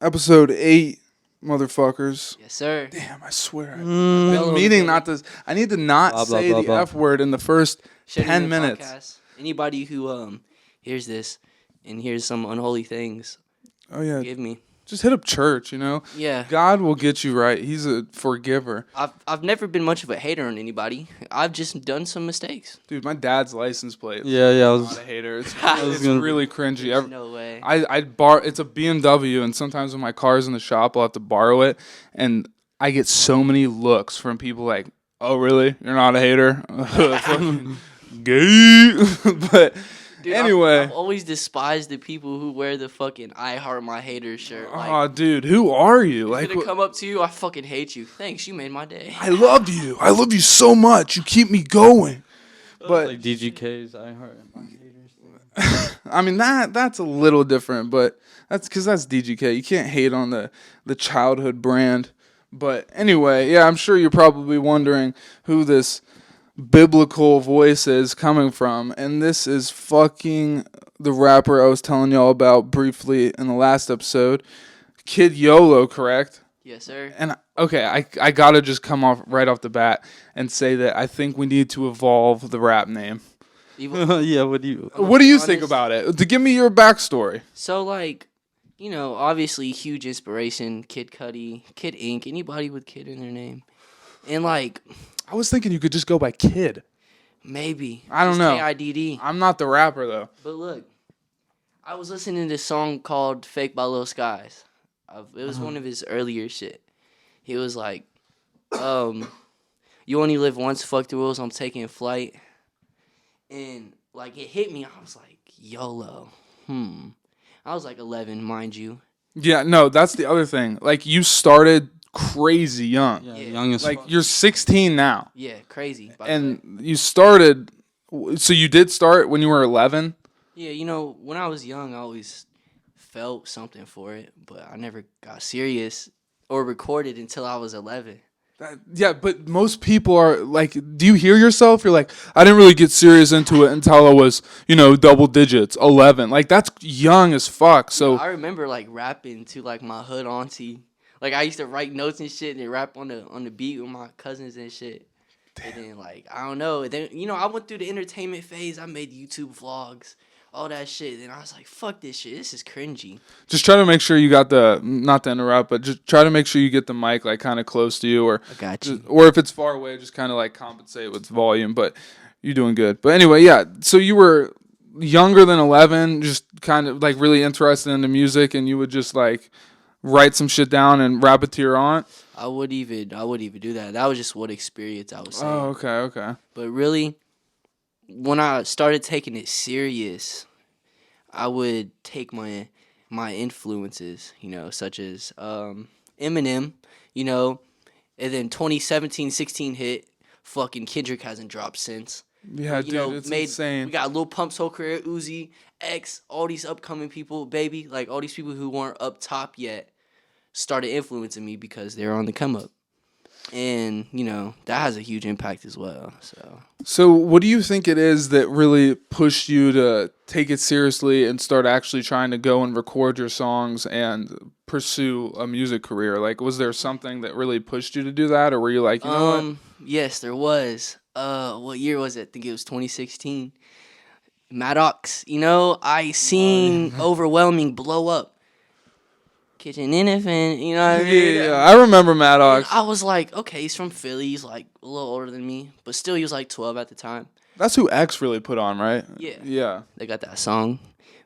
Episode 8, motherfuckers. Yes, sir. Damn, I swear. I've been meaning not to. I need to not Blah, blah, say blah, the blah. F word in the first 10 Scheuneman minutes. podcast. Anybody who hears this and hears some unholy things, Oh, yeah. forgive me. Just hit up church, you know? Yeah. God will get you right. He's a forgiver. I've never been much of a hater on anybody. I've just done some mistakes. Dude, my dad's license plate. Yeah, I I'm was. not a hater. It's was gonna- really cringy. There's no way. It's a BMW, and sometimes when my car's in the shop, I'll have to borrow it, and I get so many looks from people like, "Oh, really? You're not a hater? Fucking gay." But Dude, anyway, I've always despised the people who wear the fucking "I Heart My Haters" shirt. Like, oh, dude, who are you? like, Like, gonna come up to you, I fucking hate you. Thanks, you made my day. I love you. I love you so much. You keep me going. But Like DGK's I Heart My Haters. I mean that's a little different, but that's because that's DGK. You can't hate on the childhood brand. But anyway, yeah, I'm sure you're probably wondering who this biblical voice is coming from, and this is fucking the rapper I was telling y'all about briefly in the last episode, KID YOLO, correct? Yes, sir. And okay, I gotta just come off right off the bat and say that I think we need to evolve the rap name. Yeah, what do you? What do you honest. think about it? To give me your backstory. So, like, you know, obviously, huge inspiration, Kid Cudi, Kid Ink, anybody with Kid in their name. And, like, I was thinking you could just go by Kid. maybe. I don't just know. KIDD. I'm not the rapper though. But look, I was listening to this song called Fake by Lil Skies. It was one of his earlier shit. He was like, you only live once, fuck the rules, I'm taking flight. And, like, it hit me. I was like, YOLO. I was like 11, mind you. Yeah, no, that's the other thing. Like you started crazy young. Yeah, Yeah. young as Like fuck. you're 16 now. Yeah, crazy. by the way. And you started, so you did start when you were 11? Yeah, you know, when I was young, I always felt something for it, but I never got serious or recorded until I was 11. Yeah, but most people are like, do you hear yourself? You're like, I didn't really get serious into it until I was, double digits, 11. Like, that's young as fuck. So, I remember, like, rapping to, like, my hood auntie. Like, I used to write notes and shit and then rap on the beat with my cousins and shit. Damn. And then, like, I don't know. Then, I went through the entertainment phase. I made YouTube vlogs, all that shit. Then I was like, fuck this shit. This is cringy. just try to make sure you got not to interrupt, but just try to make sure you get the mic, like, kind of close to you. Or, I got you. or if it's far away, just kind of, like, compensate with volume. But you're doing good. But anyway, yeah. So you were younger than 11, just kind of, like, really interested in the music, and you would just, like, write some shit down and rap it to your aunt? I would even do that. That was just what experience I was saying. Oh, okay. But really, when I started taking it serious, I would take my influences, such as Eminem, and then 2017-16 hit, fucking Kendrick hasn't dropped since. Yeah, dude, it's insane. We got Lil Pump's whole career, Uzi, X, all these upcoming people, baby, like all these people who weren't up top yet started influencing me because they're on the come up. And, that has a huge impact as well. So what do you think it is that really pushed you to take it seriously and start actually trying to go and record your songs and pursue a music career? Like, was there something that really pushed you to do that? Or were you like, you know what? Yes, there was. What year was it? I think it was 2016. Maddox, I seen Overwhelming blow up. Kitchen Infant, you know what I mean? Yeah, I remember Maddox. I was like, okay, he's from Philly. He's like a little older than me, but still he was like 12 at the time. That's who X really put on, right? Yeah. Yeah. They got that song.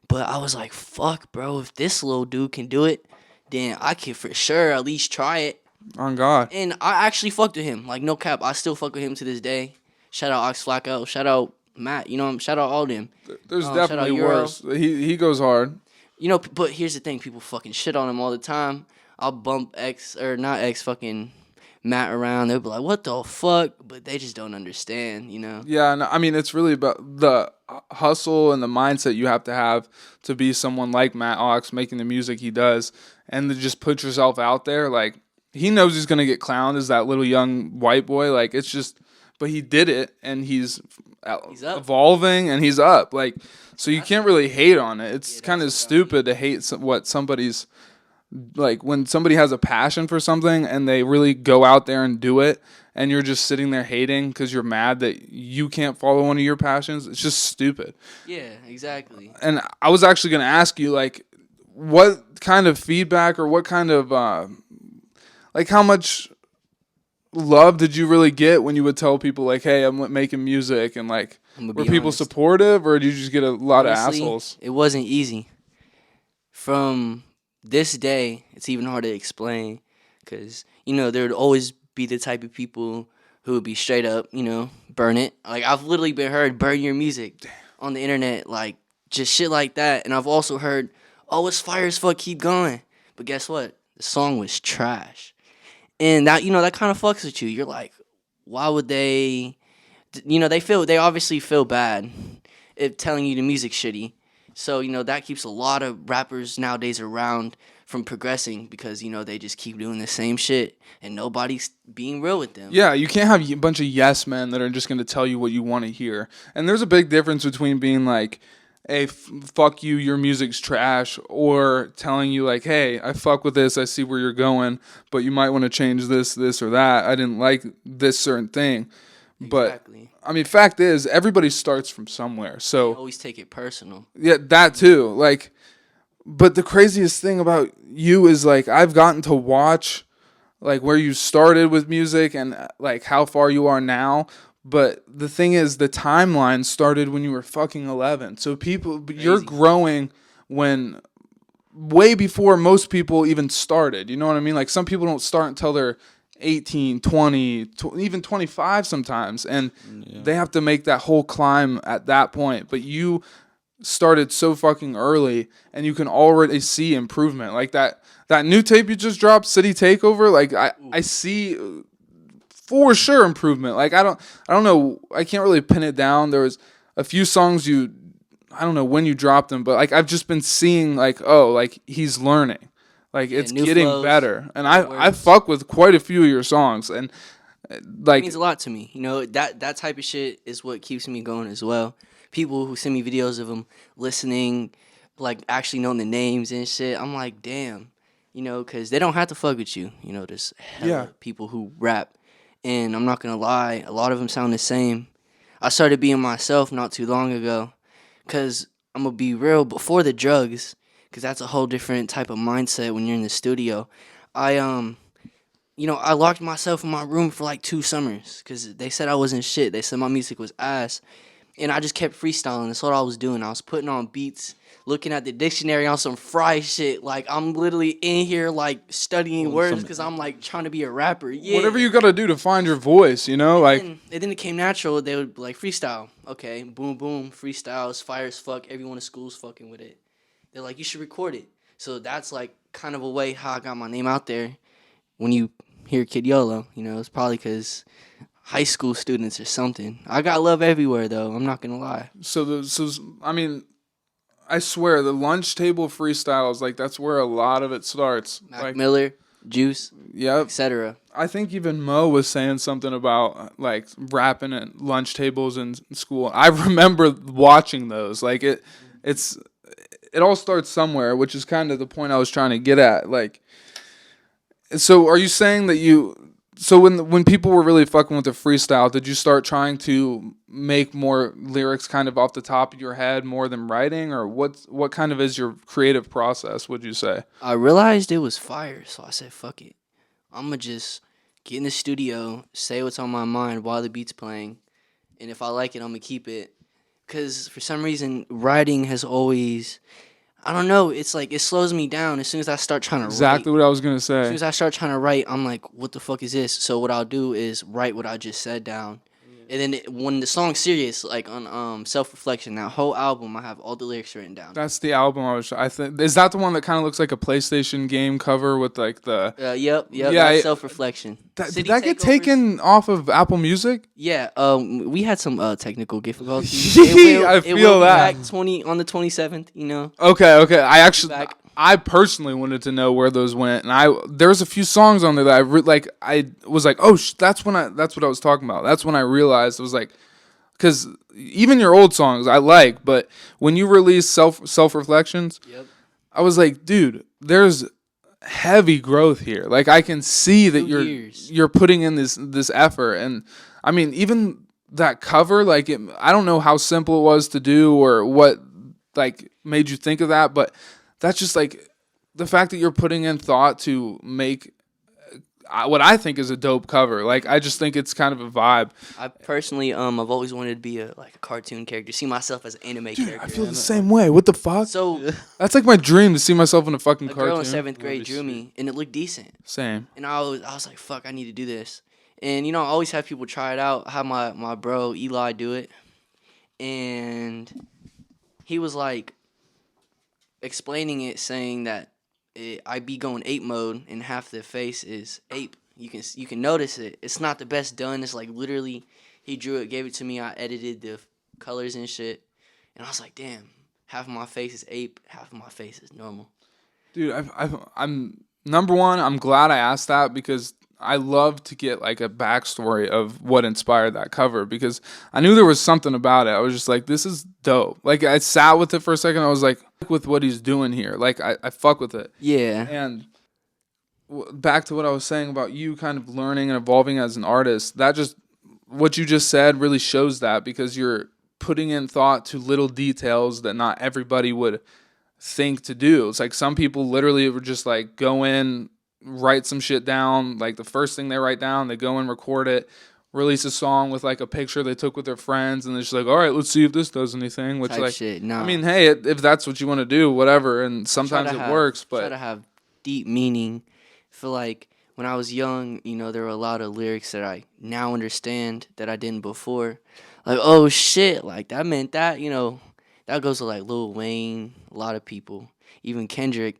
But I was like, fuck, bro, if this little dude can do it, then I can for sure at least try it. On God. And I actually fucked with him. Like, no cap, I still fuck with him to this day. Shout out Ox Flacco. Shout out Matt. Shout out all them. There's shout definitely out Euro. worse. He goes hard. But here's the thing. People fucking shit on him all the time. I'll bump fucking Matt around. They'll be like, what the fuck? But they just don't understand, Yeah, no, I mean, it's really about the hustle and the mindset you have to be someone like Matt Ox making the music he does, and to just put yourself out there. Like, he knows he's going to get clowned as that little young white boy. Like, it's just, but he did it, and he's evolving, and he's up. Like, so you can't really hate on it. It's kind of stupid to hate what somebody's like when somebody has a passion for something and they really go out there and do it, and you're just sitting there hating because you're mad that you can't follow one of your passions, it's just stupid. Yeah, exactly. And I was actually going to ask you, like, what kind of feedback or what kind of, like, how much love did you really get when you would tell people, like, hey, I'm making music, and, like, were people honest. supportive, or did you just get a lot Honestly, of assholes? it wasn't easy. From this day, it's even hard to explain because, there would always be the type of people who would be straight up, burn it. Like, I've literally been heard, burn your music on the internet, like, just shit like that. And I've also heard, oh, it's fire as fuck, keep going. But guess what? The song was trash. And that, that kind of fucks with you. You're like, why would they, they obviously feel bad if telling you the music's shitty. So, that keeps a lot of rappers nowadays around from progressing because, they just keep doing the same shit and nobody's being real with them. Yeah, you can't have a bunch of yes men that are just going to tell you what you want to hear. And there's a big difference between being like, hey, fuck you, your music's trash, or telling you like, hey, I fuck with this, I see where you're going, but you might want to change this, or that. I didn't like this certain thing. Exactly. But I mean, fact is, everybody starts from somewhere. So I always take it personal. yeah, that too. Like, but the craziest thing about you is like I've gotten to watch like where you started with music and like how far you are now. But the thing is, the timeline started when you were fucking 11. So you're growing when way before most people even started. You know what I mean? Like some people don't start until they're 18, 20, even 25 sometimes. And they have to make that whole climb at that point. But you started so fucking early and you can already see improvement. Like that new tape you just dropped, City Takeover, like I see for sure improvement. Like I don't know, I can't really pin it down. There was a few songs I don't know when you dropped them, but like I've just been seeing like, oh, like he's learning. Like it's getting flows, better. And I fuck with quite a few of your songs, and like it means a lot to me. That type of shit is what keeps me going as well. People who send me videos of them listening, like actually knowing the names and shit. I'm like, damn, because they don't have to fuck with you. There's hella people who rap, and I'm not gonna lie, a lot of them sound the same. I started being myself not too long ago, because I'm gonna be real, before the drugs, because that's a whole different type of mindset when you're in the studio. I locked myself in my room for like 2 summers because they said I wasn't shit. They said my music was ass. And I just kept freestyling. That's what I was doing. I was putting on beats, looking at the dictionary on some fry shit. Like, I'm literally in here, like, studying words because I'm, like, trying to be a rapper. Yeah. Whatever you gotta do to find your voice, like. And then it came natural. They would be like, freestyle. Okay, boom, boom, freestyles, fire as fuck. Everyone in school's fucking with it. They're like, you should record it. So that's, like, kind of a way how I got my name out there. When you hear KID YOLO, it's probably because high school students or something. I got love everywhere, though. I'm not gonna lie. I mean, I swear the lunch table freestyles, like that's where a lot of it starts. Mac Miller, Juice, yep, etc. I think even Mo was saying something about like rapping at lunch tables in school. I remember watching those. Like it all starts somewhere, which is kind of the point I was trying to get at. Like, so are you saying that so when people were really fucking with the freestyle, did you start trying to make more lyrics kind of off the top of your head more than writing, or what kind of is your creative process, would you say? I realized it was fire, so I said, fuck it. I'm going to just get in the studio, say what's on my mind while the beat's playing, and if I like it, I'm going to keep it. Because for some reason, writing has always, I don't know, it's like it slows me down as soon as I start trying to write. Exactly what I was going to say. As soon as I start trying to write, I'm like, what the fuck is this? So what I'll do is write what I just said down. And then when the song's serious, like on Self-Reflection, that whole album, I have all the lyrics written down. That's the album I think. Is that the one that kind of looks like a PlayStation game cover with like the... Yep, that's Self-Reflection. Did that get taken off of Apple Music? Yeah, we had some technical difficulties. I feel that. Back on the 27th, Okay. I personally wanted to know where those went, and there was a few songs on there that I was like, oh, that's what I was talking about. That's when I realized it was like, because even your old songs I like, but when you release self reflections, yep. I was like, dude, there's heavy growth here. Like I can see that 2 years. you're putting in this effort, and I mean even that cover, like I don't know how simple it was to do or what like made you think of that, but that's just like the fact that you're putting in thought to make what I think is a dope cover. Like I just think it's kind of a vibe. I personally, I've always wanted to be a cartoon character. See myself as an anime character. I feel the same way. What the fuck? So That's like my dream to see myself in a fucking a cartoon. girl in 7th grade be drew me, and it looked decent. Same. And I was like, fuck, I need to do this. And I always have people try it out. I have my bro Eli do it, and he was like explaining it, saying that I be going ape mode, and half the face is ape. You can notice it. It's not the best done. It's like literally, he drew it, gave it to me. I edited the colors and shit, and I was like, damn, half of my face is ape, half of my face is normal. Dude, I'm number one. I'm glad I asked that because I love to get like a backstory of what inspired that cover because I knew there was something about it. I was just like, this is dope. Like I sat with it for a second. I was like, with what he's doing here. Like I fuck with it. Yeah. And back to what I was saying about you kind of learning and evolving as an artist. That just what you just said really shows that because you're putting in thought to little details that not everybody would think to do. It's like some people literally would just like go in, write some shit down, like the first thing they write down, they go and record it, release a song with like a picture they took with their friends, and they're just like, all right, let's see if this does anything. Which Type like, shit. Nah. I mean, hey, if that's what you want to do, whatever. And sometimes it works, try but to have deep meaning. I feel like when I was young, there were a lot of lyrics that I now understand that I didn't before. Like, oh shit, like that meant that, that goes to like Lil Wayne, a lot of people, even Kendrick.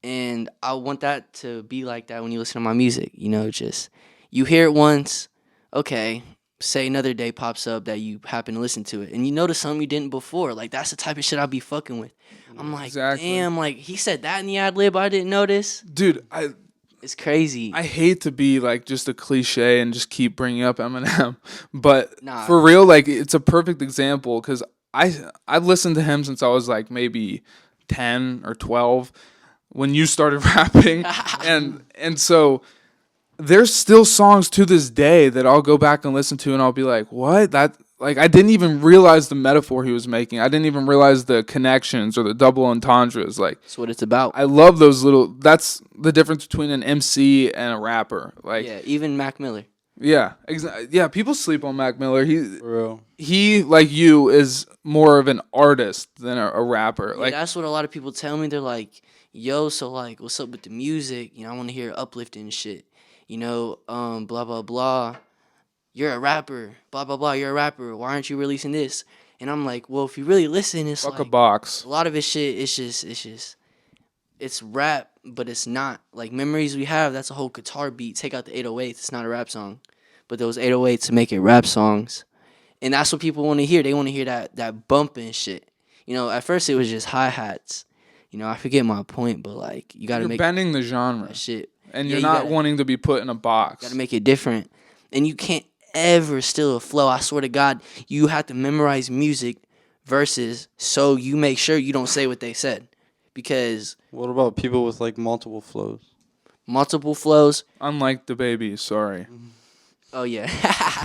And I want that to be like that when you listen to my music, just you hear it once, okay, say another day pops up that you happen to listen to it, and you notice something you didn't before. Like, that's the type of shit I'll be fucking with. I'm like, Exactly. damn, like, he said that in the ad lib I didn't notice. dude, It's crazy. I hate to be like just a cliche and just keep bringing up Eminem, but Nah. for real, like it's a perfect example because I've listened to him since I was like maybe 10 or 12 when you started rapping, and so there's still songs to this day that I'll go back and listen to and I'll be like, what? That like I didn't even realize the metaphor he was making. I didn't even realize the connections or the double entendres. Like That's what it's about. I love those little. That's the difference between an MC and a rapper. Like Yeah, even Mac Miller. yeah, yeah. People sleep on Mac Miller. For real. He like you is more of an artist than a rapper. Yeah, Like that's what a lot of people tell me. They're like, yo, so like, what's up with the music? I want to hear uplifting shit. Blah, blah, blah. You're a rapper. Blah, blah, blah. You're a rapper. Why aren't you releasing this? And I'm like, well, if you really listen, it's fuck like a box. a lot of it's shit. It's rap, but it's not. Like Memories We Have, that's a whole guitar beat. Take out the 808s. It's not a rap song. But those 808s to make it rap songs. And that's what people want to hear. They want to hear that bumping shit. At first it was just hi-hats. I forget my point, but like you got to You're make bending the genre, that shit. and Yeah, you're you not gotta- wanting to be put in a box. Got to make it different. And you can't ever steal a flow. I swear to God, you have to memorize music verses so you make sure you don't say what they said. Because What about people with like multiple flows? multiple flows, Unlike the baby, sorry, oh yeah.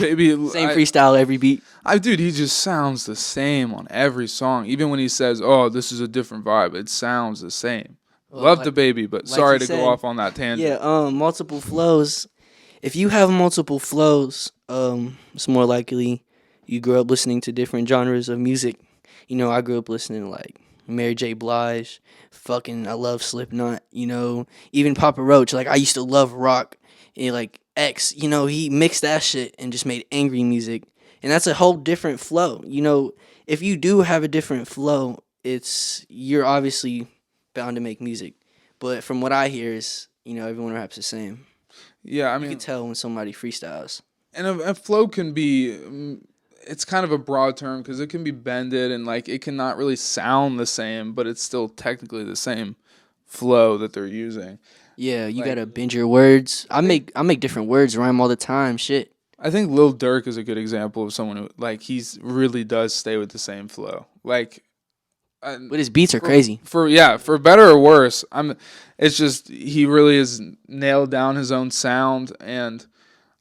baby. Same freestyle every beat. Dude, he just sounds the same on every song. Even when he says, "Oh, this is a different vibe," it sounds the same. Well, Love like- the baby, but like sorry you to said, go off on that tangent. Yeah, multiple flows. If you have multiple flows, it's more likely you grew up listening to different genres of music. I grew up listening to like Mary J. Blige, I love Slipknot, even Papa Roach. Like I used to love rock. And like X, he mixed that shit and just made angry music. And that's a whole different flow. If you do have a different flow, you're obviously bound to make music. But from what I hear is, everyone raps the same. Yeah, I You mean, can tell when somebody freestyles. and a flow can be, it's kind of a broad term because it can be bended and like it cannot really sound the same, but it's still technically the same flow that they're using. Yeah, you Like- gotta bend your words. I make different words rhyme all the time. Shit. I think Lil Durk is a good example of someone who like he's really does stay with the same flow. Like But his beats are crazy. For better or worse, it's just he really has nailed down his own sound, and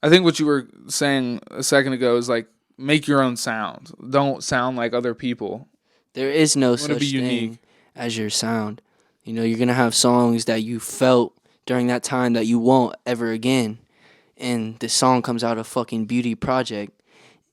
I think what you were saying a second ago is like make your own sound. Don't sound like other people. There is no Want to such be thing unique. as your sound. You know, you're gonna have songs that you felt during that time that you won't ever again. And this song comes out of fucking Beauty Project.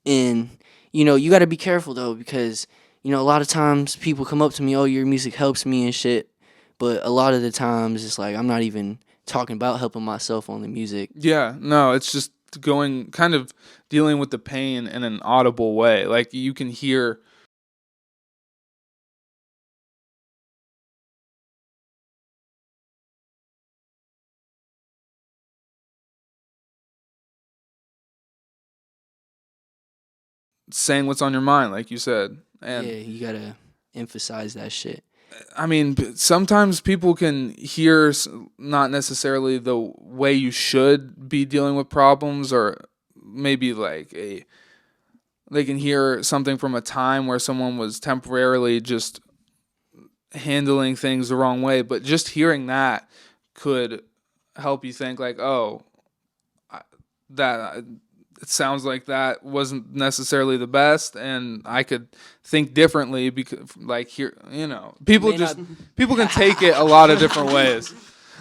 And, you know, you gotta be careful though, because, you know, a lot of times people come up to me, oh, your music helps me and shit. But a lot of the times it's like I'm not even talking about helping myself on the music. Yeah, no, it's just going kind of dealing with the pain in an audible way. Like you can hear saying what's on your mind, like you said. And Yeah, you gotta emphasize that shit. I mean, sometimes people can hear not necessarily the way you should be dealing with problems, or maybe like they can hear something from a time where someone was temporarily just handling things the wrong way, but just hearing that could help you think like, oh, that it sounds like that wasn't necessarily the best, and I could think differently because, like, here, you know, people can take it a lot of different ways.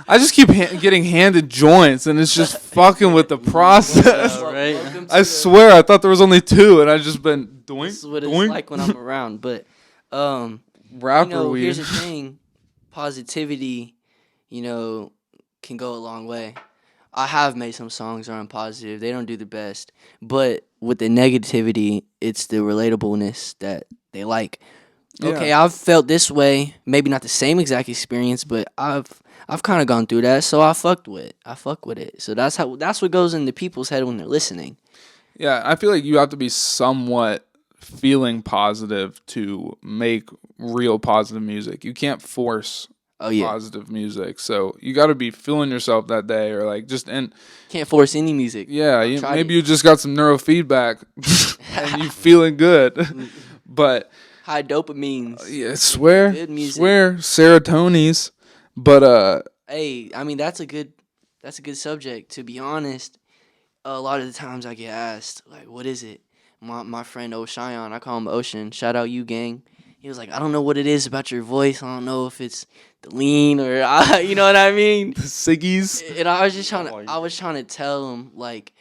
I just keep getting handed joints, and it's just fucking with the process. Right? I swear, I thought there was only two, and I've just been doing. This is what it's like when I'm around. But rapper you know, weed. here's the thing: positivity, you know, can go a long way. I have made some songs that aren't positive. They don't do the best. But with the negativity, it's the relatableness that they like. Yeah. Okay, I've felt this way. Maybe not the same exact experience, but I've kind of gone through that, so I fuck with it. So that's what goes into people's head when they're listening. Yeah, I feel like you have to be somewhat feeling positive to make real positive music. You can't force positive music. So you got to be feeling yourself that day, or like just can't force any music. Yeah, maybe you just got some neurofeedback and you feeling good. But high dopamines. Yeah, swear serotonins. But hey, I mean that's a good subject. To be honest, a lot of the times I get asked like, "What is it?" My friend Ocean, I call him Ocean. Shout out you, gang. He was like, "I don't know what it is about your voice. I don't know if it's the lean or you know what I mean." The ciggies. And I was just trying to tell him like,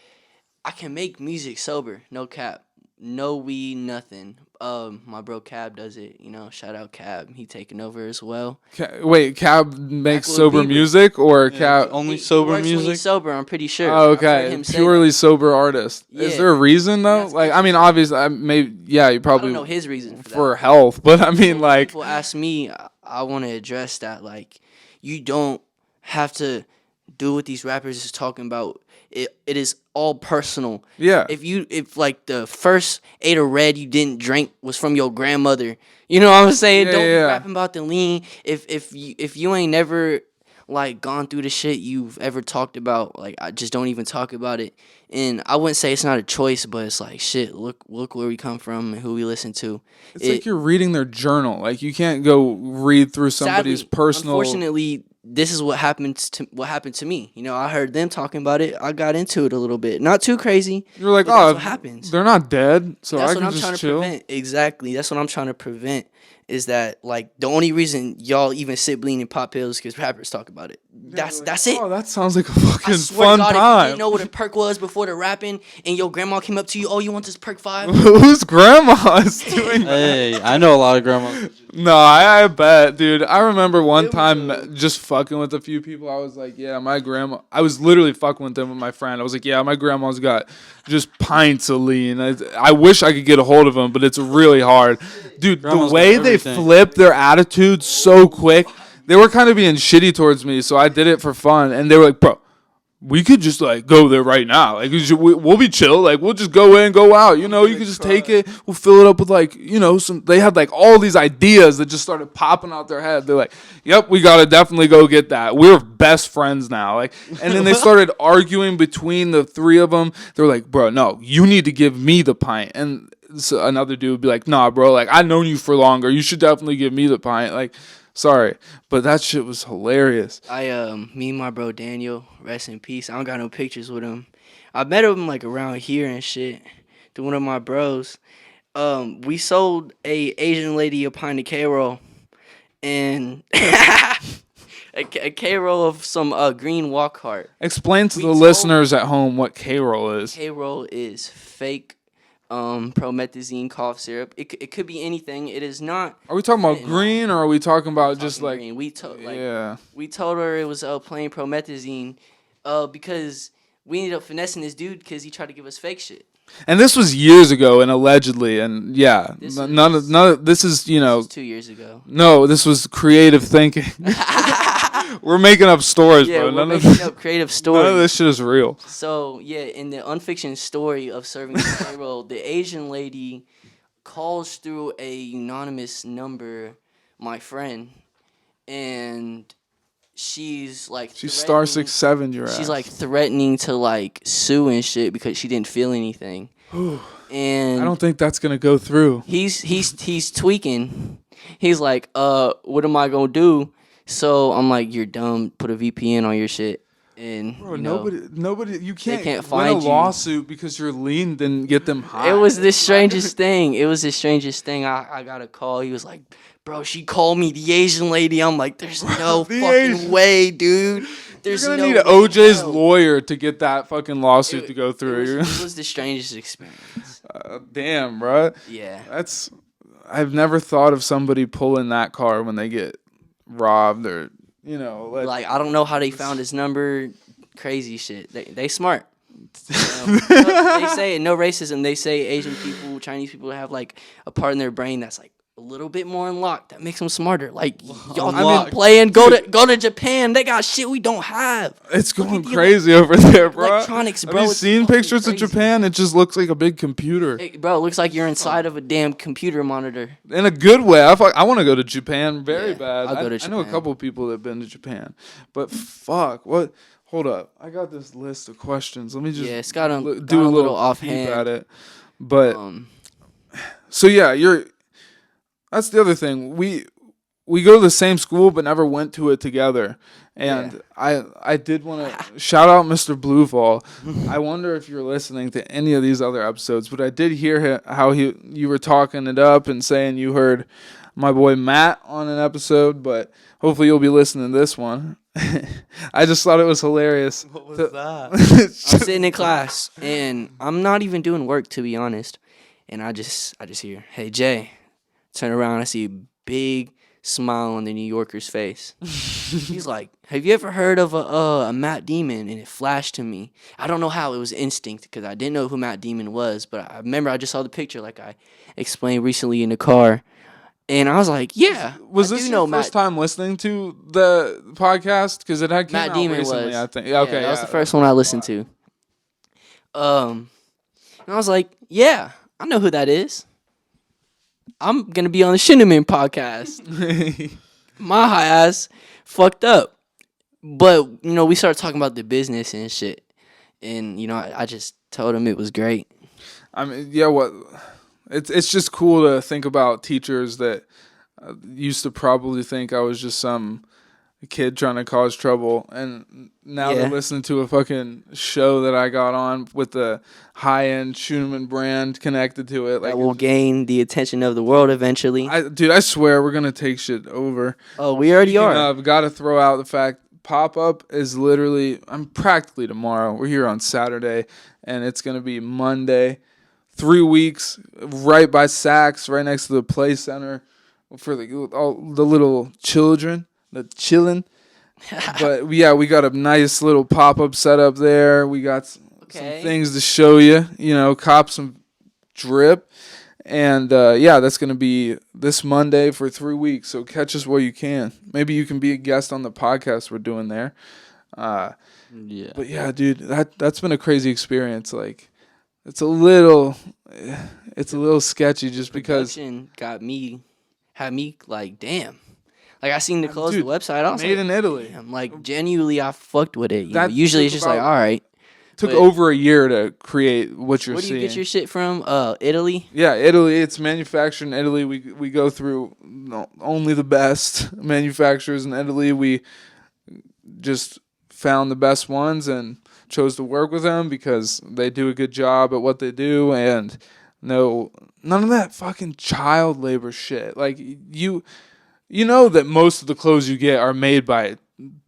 I can make music sober, no cap, no weed, nothing. My bro Cab does it, you know. Shout out Cab, he taking over as well. Wait, Cab makes sober music, or Cab only sober works when music? he's sober, I'm pretty sure. Oh, okay, purely sober artist. Yeah. Is there a reason though? That's Like, I mean, obviously, you probably I don't know his reason for that. health, but I mean, like, people ask me, I want to address that. Like, you don't have to do what these rappers is talking about. It is all personal. Yeah. If like the first 8 of red you didn't drink was from your grandmother, you know what I'm saying? Don't be rapping about the lean. If you ain't never like gone through the shit you've ever talked about, like, I just don't even talk about it. And I wouldn't say it's not a choice, but it's like, shit, look where we come from and who we listen to. It's like you're reading their journal. Like, you can't go read through somebody's sadly, personal. Unfortunately, this is what happened to me. You know, I heard them talking about it. I got into it a little bit. Not too crazy. You're like, that's what happens. They're not dead, so that's I what can I'm just trying chill. to prevent. Exactly. That's what I'm trying to prevent. Is that like the only reason y'all even sip lean and pop pills because rappers talk about it. That's it. Oh, that sounds like a fucking I swear fun to God, if you time. didn't know what a perk was before the rapping, and your grandma came up to you, oh, you want this perk 5? Whose grandma is doing that? Hey, I know a lot of grandmas. No, I bet, dude. I remember one time just fucking with a few people. I was like, yeah, my grandma. I was literally fucking with them with my friend. I was like, yeah, my grandma's got just pints of lean. I wish I could get a hold of them, but it's really hard. Dude, Grandma's the way got they everything. flipped their attitude so quick, they were kind of being shitty towards me, so I did it for fun. And they were like, bro, we could just like go there right now. Like, we'll be chill. Like, we'll just go in, go out. You know, you could just take it. We'll fill it up with like, you know, some. They had like all these ideas that just started popping out their head. They're like, yep, we gotta definitely go get that. We're best friends now. Like, and then they started arguing between the three of them. They're like, bro, no, you need to give me the pint. And so another dude would be like, nah, bro, like, I known you for longer. You should definitely give me the pint. Like, sorry. But that shit was hilarious. Me and my bro Daniel, rest in peace. I don't got no pictures with him. I met him like around here and shit. To one of my bros. We sold a Asian lady a pint of K-roll, and a K-roll of some green walk heart. Explain to We the told- listeners at home what K-roll is. K-roll is fake promethazine cough syrup. It could be anything. It is not. Are we talking about fentanyl. green, or are we talking about just Talking like, green. We told yeah. we told her it was plain promethazine, because we ended up finessing this dude because he tried to give us fake shit. And this was years ago, and allegedly, and yeah, This none is- of this is, you This know, was 2 years ago. no, this was creative thinking. We're making up stories, Yeah, bro. we're None of, making up creative stories. none of this shit is real. So yeah, in the unfiction story of serving the payroll, the Asian lady calls through a anonymous number, my friend, and she's like She's star threatening- 6'7", your ass. She's like threatening to like sue and shit because she didn't feel anything. And I don't think that's gonna go through. he's tweaking. He's like, what am I gonna do? So I'm like, you're dumb. Put a VPN on your shit, and Bro, you know, nobody, you can't, can't win find a you. lawsuit because your lean didn't get them high. it was the strangest thing. It was the strangest thing. I got a call. He was like, bro, she called me the Asian lady. I'm like, there's no The fucking Asian- way, dude. You're There's gonna no need way OJ's in hell. lawyer to get that fucking lawsuit to go through. It was the strangest experience. Damn, bro. Yeah. That's. I've never thought of somebody pulling that car when they get robbed or, you know, Like, I don't know how they found his number. Crazy shit. They smart. They say no racism. They say Asian people, Chinese people have like a part in their brain that's like a little bit more unlocked. That makes them smarter. Like y'all Unlocked. been playing. Go to Japan. They got shit we don't have. It's going at the crazy over there, bro. electronics, bro. Have you It's seen fucking pictures of crazy. Japan? It just looks like a big computer. Bro, it looks like you're inside of a damn computer monitor. In a good way. I want to go to Japan very Yeah, bad. I'll go to I know a Japan. couple people that have been to Japan. But fuck, what? Hold up. I got this list of questions. Let me just Yeah, it's got a, do a little offhand. peep at it. But Um, so yeah, that's the other thing. We go to the same school but never went to it together. And I did want to shout out Mr. Bluefall. I wonder if you're listening to any of these other episodes, but I did hear how you were talking it up and saying you heard my boy Matt on an episode, but hopefully you'll be listening to this one. I just thought it was hilarious. What was to- that? I'm sitting in class and I'm not even doing work, to be honest. And I just hear, "Hey Jay," turn around, I see a big smile on the New Yorker's face. He's like, "Have you ever heard of a Matt Damon?" And it flashed to me. I don't know how, it was instinct because I didn't know who Matt Damon was, but I remember I just saw the picture like I explained recently in the car. And I was like, "Yeah, Was I this do your know first Matt, time listening to the podcast? Because it had came Matt out Damon recently, was. I think. Yeah, okay, that was the first one I listened to. And I was like, "Yeah, I know who that is. I'm gonna be on the Scheuneman podcast." My high ass fucked up, but we started talking about the business and shit, and I just told him it was great. I mean, yeah, what? It's just cool to think about teachers that used to probably think I was just some kid trying to cause trouble, and now Yeah. they're listening to a fucking show that I got on with the high-end Scheuneman brand connected to it. Like, That will gain the attention of the world eventually. dude, I swear we're gonna take shit over. Oh, we already are. I've got to throw out the fact pop-up is literally, I'm practically tomorrow. We're here on Saturday, and it's going to be Monday. 3 weeks, right by Saks, right next to the play center for all the little children, the chillin'. But yeah, we got a nice little pop-up set up there. We got some things to show you, cop some drip. And yeah, that's going to be this Monday for 3 weeks. So catch us while you can. Maybe you can be a guest on the podcast we're doing there. Yeah. But yeah, dude, that's been a crazy experience. Like, it's a little sketchy just because Production had me like, damn. Like, I seen to close Dude, the website. I was made like, in Italy. damn, like, genuinely, I fucked with it. That Usually took it's just like, about- all right. took But- over a year to create what you're Where do seeing. you get your shit from? Italy? Yeah, Italy. It's manufactured in Italy. We go through only the best manufacturers in Italy. We just found the best ones and chose to work with them because they do a good job at what they do, and none of that fucking child labor shit. Like you know that most of the clothes you get are made by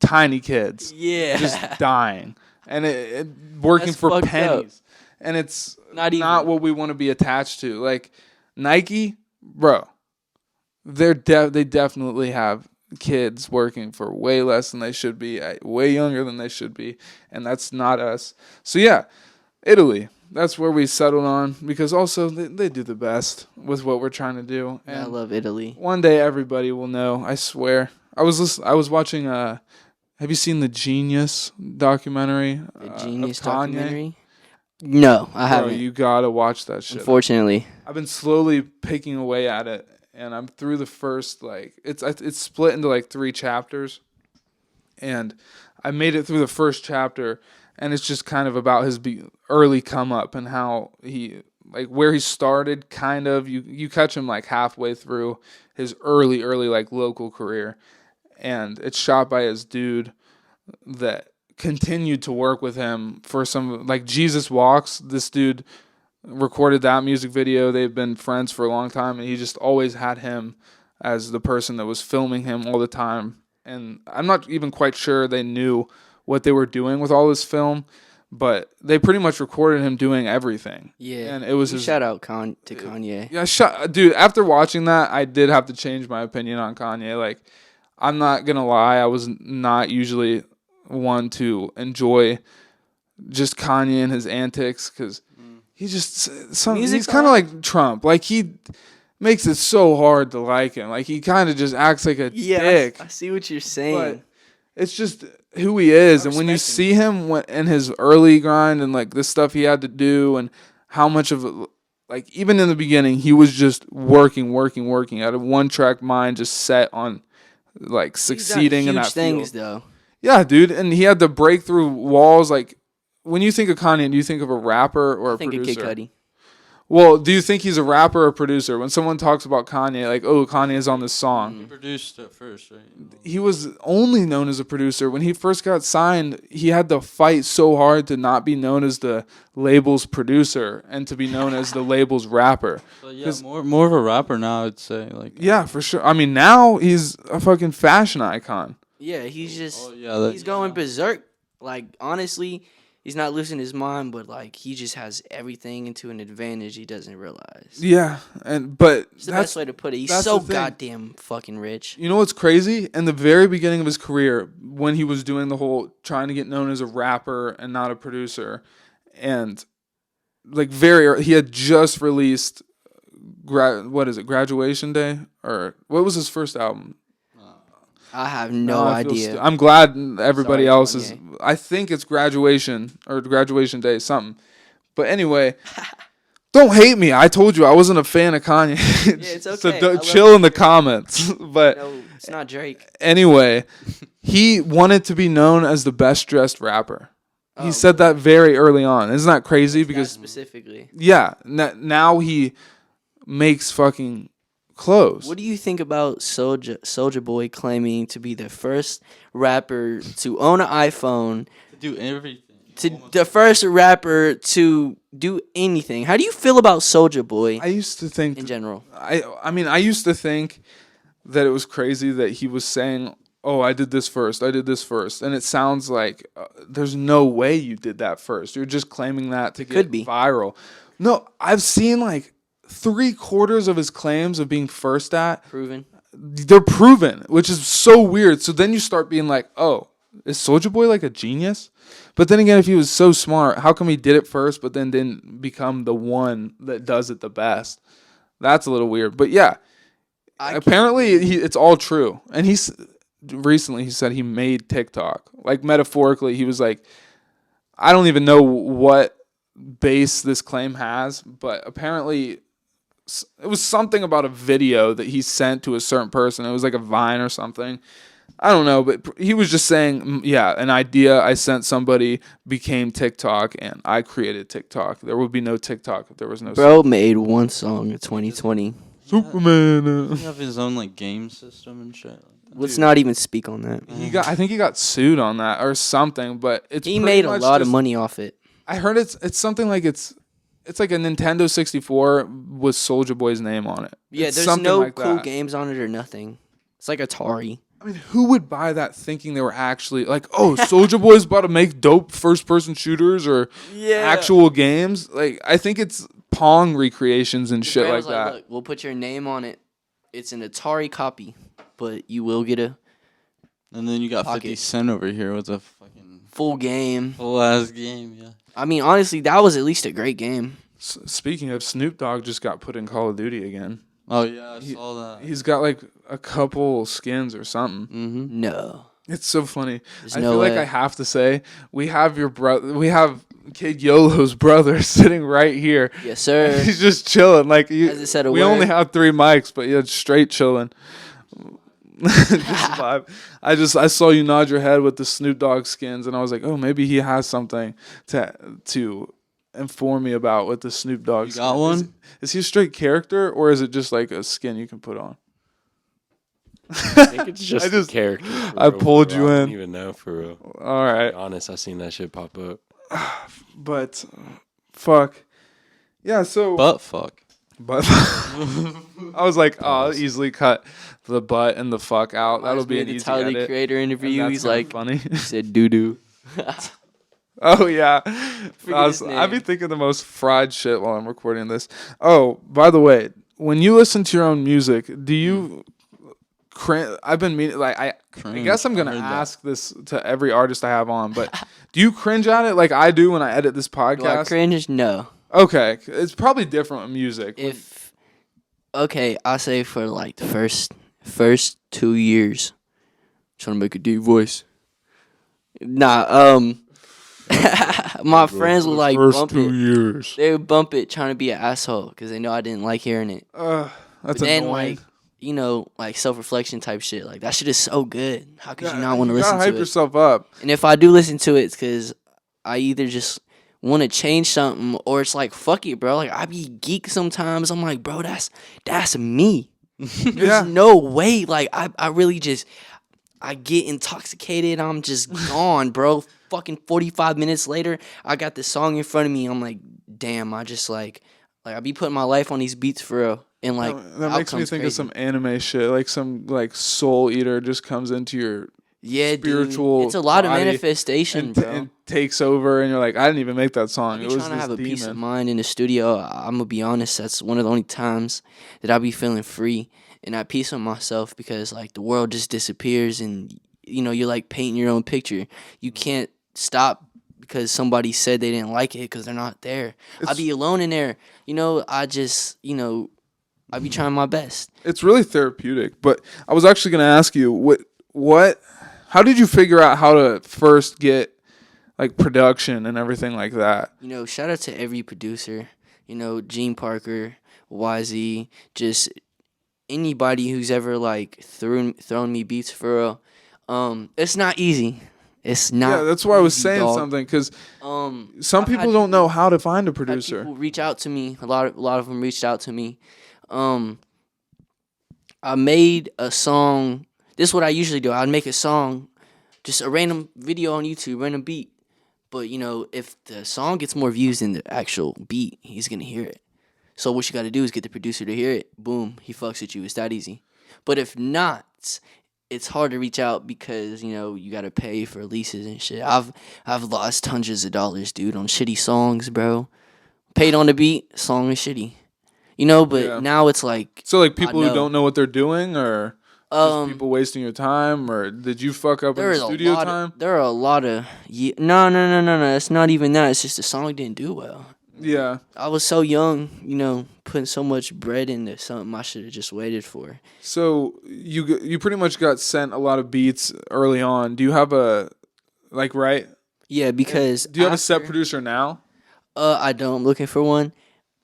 tiny kids Yeah. just dying and it working That's for fucked pennies, and it's Not even. what we want to be attached to. Like Nike, bro, they definitely have kids working for way less than they should be, way younger than they should be, and that's not us. So yeah, Italy, that's where we settled on because also they do the best with what we're trying to do. And I love Italy. one day everybody will know, I swear. I was watching have you seen the Genius documentary? The Genius of Kanye? documentary? No, I Bro, haven't. you gotta watch that shit. Unfortunately. I've been slowly picking away at it, and I'm through the first it's split into like 3 chapters, and I made it through the first chapter, and it's just kind of about his early come up and how he where he started. Kind of you catch him like halfway through his early like local career, and it's shot by his dude that continued to work with him for some, like Jesus Walks. This dude recorded that music video. They've been friends for a long time, and he just always had him as the person that was filming him all the time. And I'm not even quite sure they knew what they were doing with all this film, but they pretty much recorded him doing everything. Yeah. And it was his, shout out to Kanye. yeah, dude, after watching that, I did have to change my opinion on Kanye. Like, I'm not gonna lie, I was not usually one to enjoy just Kanye and his antics, because he just he's kind of like Trump. Like, he makes it so hard to like him. Like, he kind of just acts like a dick. I see what you're saying. But it's just who he is, and when you respect see him in his early grind and like the stuff he had to do, and how much of like even in the beginning he was just working out of one track mind, just set on like succeeding in that huge things field. though. Yeah, dude, and he had to break through walls. Like, when you think of Kanye, do you think of a rapper or a Think of producer? Kid Cudi. Well, do you think he's a rapper or a producer? When someone talks about Kanye, like, oh, Kanye is on this song. He produced at first, right? He was only known as a producer. When he first got signed, he had to fight so hard to not be known as the label's producer and to be known as the label's rapper. But yeah, more of a rapper now, I'd say. Like, Yeah, for sure. I mean, now he's a fucking fashion icon. Yeah, he's just Oh, he's going berserk. Like, honestly, he's not losing his mind, but like he just has everything into an advantage he doesn't realize. Yeah, but It's the best way to put it. He's that's so the thing. goddamn fucking rich. You know what's crazy? In the very beginning of his career, when he was doing the whole trying to get known as a rapper and not a producer, and like he had just released Graduation Day, or what was his first album? I have no I feel idea. I'm glad everybody Sorry, else is. Kanye. I think it's Graduation or Graduation Day, something. But anyway, don't hate me. I told you I wasn't a fan of Kanye. Yeah, it's So okay. I don't, love chill in the comments. But No, it's not Drake. anyway, he wanted to be known as the best dressed rapper. He Oh, said that very early on. Isn't that crazy? That Because specifically. yeah, now he makes fucking clothes. What do you think about Soulja Boy claiming to be the first rapper to own an iPhone, to do everything. the first rapper to do anything? How do you feel about Soulja Boy I used to think in general? I mean, I used to think that it was crazy that he was saying, "Oh, I did this first. I did this first," and it sounds like there's no way you did that first. You're just claiming that to get Could be. viral. No, I've seen like 3/4 of his claims of being first at, Proven. they're proven, which is so weird. So then you start being like, "Oh, is Soulja Boy like a genius?" But then again, if he was so smart, how come he did it first, but then didn't become the one that does it the best? That's a little weird. But yeah, apparently it's all true. And recently he said he made TikTok. Like, metaphorically, he was like, I don't even know what base this claim has, but apparently it was something about a video that he sent to a certain person. It was like a Vine or something I don't know, but he was just saying, yeah, an idea I sent somebody became TikTok, and I created TikTok. There would be no TikTok if there was no Bro made one song in 2020. Superman. He have his own like game system and shit. Like that. Let's not even speak on that. I think he got sued on that or something, but it's He pretty made a much lot of just- money off it. I heard it's something like it's like a Nintendo 64 with Soulja Boy's name on it. Yeah, It's there's something no like cool that. games on it or nothing. It's like Atari. I mean, who would buy that thinking they were actually like, oh, Soulja Boy's about to make dope first-person shooters or actual games? Like, I think it's Pong recreations and shit like that. Look, we'll put your name on it. It's an Atari copy, but you will get a And then you got Pocket. 50 Cent over here with a fucking full game. full ass game. Yeah. I mean, honestly, that was at least a great game. Speaking of, Snoop Dogg just got put in Call of Duty again. Oh yeah, I saw that. He's got like a couple skins or something. Mm-hmm. No. It's so funny. There's I no feel like way. I have to say we have your brother. We have Kid Yolo's brother sitting right here. Yes, sir. He's just chilling. Like Hasn't said a we word. only have 3 mics, but yeah, straight chilling. Just vibe. I saw you nod your head with the Snoop Dogg skins, and I was like, oh, maybe he has something to inform me about with the Snoop Dogg. You got skin. one? Is he a straight character, or is it just like a skin you can put on? I think it's just I just- a character. for I real, pulled for you real. I in. don't even know for real. All To right. be honest, I seen that shit pop up. But fuck. Yeah, so Butt fuck. but I was like, oh, I'll easily cut the butt and the fuck out. That'll be an the easy Tyler the edit. Creator And interview. that's He's kinda like, funny. he said doo doo. Oh yeah. his I'd be name. thinking the most fried shit while I'm recording this. Oh, by the way, when you listen to your own music, do you I've been meaning like I Cringe. guess I'm I gonna heard that. ask this to every artist I have on, but do you cringe at it like I do when I edit this Do I podcast? cringe? No. Okay, it's probably different with music. If okay, I say for like the first 2 years, trying to make a deep voice. Nah, my friends would like bump it. years. They would bump it trying to be an asshole because they know I didn't like hearing it. That's But then annoying. like like self-reflection type shit. Like that shit is so good. How could you not want to listen gotta hype to it? yourself up. And if I do listen to it, it's because I either just want to change something or it's like, fuck it, bro. Like, I be geek sometimes. I'm like, bro, that's me. There's Yeah. no way. Like, I really just, I get intoxicated. I'm just gone, bro. Fucking 45 minutes later, I got this song in front of me. I'm like, damn, I just like I be putting my life on these beats for real. And like, That makes me outcome's think of crazy. some anime shit, like some like Soul Eater just comes into your Yeah, spiritual dude. It's a lot of body manifestation, and, bro. and takes over, and you're like, I didn't even make that I song. be It was trying to this have a peace of demon. mind in the studio. I'm gonna be honest. That's one of the only times that I be feeling free and at peace with myself because like the world just disappears and you're like painting your own picture. You can't stop because somebody said they didn't like it because they're not there. I be alone in there. I just I be trying my best. It's really therapeutic. But I was actually gonna ask you what how did you figure out how to first get like production and everything like that? Shout out to every producer. Gene Parker, YZ, just anybody who's ever like thrown me beats for real. It's not easy. It's not. Yeah, that's why I was easy, saying dog. something because Some some people don't know how to find a producer. People reach out to me. A lot of them reached out to me. I made a song. This is what I usually do. I'd make a song, just a random video on YouTube, random beat. But if the song gets more views than the actual beat, he's gonna hear it. So what you got to do is get the producer to hear it. Boom, he fucks with you. It's that easy. But if not, it's hard to reach out because you got to pay for releases and shit. I've lost hundreds of dollars, dude, on shitty songs, bro. Paid on the beat, song is shitty. But Yeah. now it's like So like people who know. don't know what they're doing, or just um people wasting your time, or did you fuck up in there the is studio a lot time? there are a lot of no. It's not even that. It's just the song didn't do well. Yeah. I was so young, putting so much bread into something I should have just waited for. So you pretty much got sent a lot of beats early on. Do you have a right? Yeah, because Do you have a set after- producer now? I don't. I'm looking for one.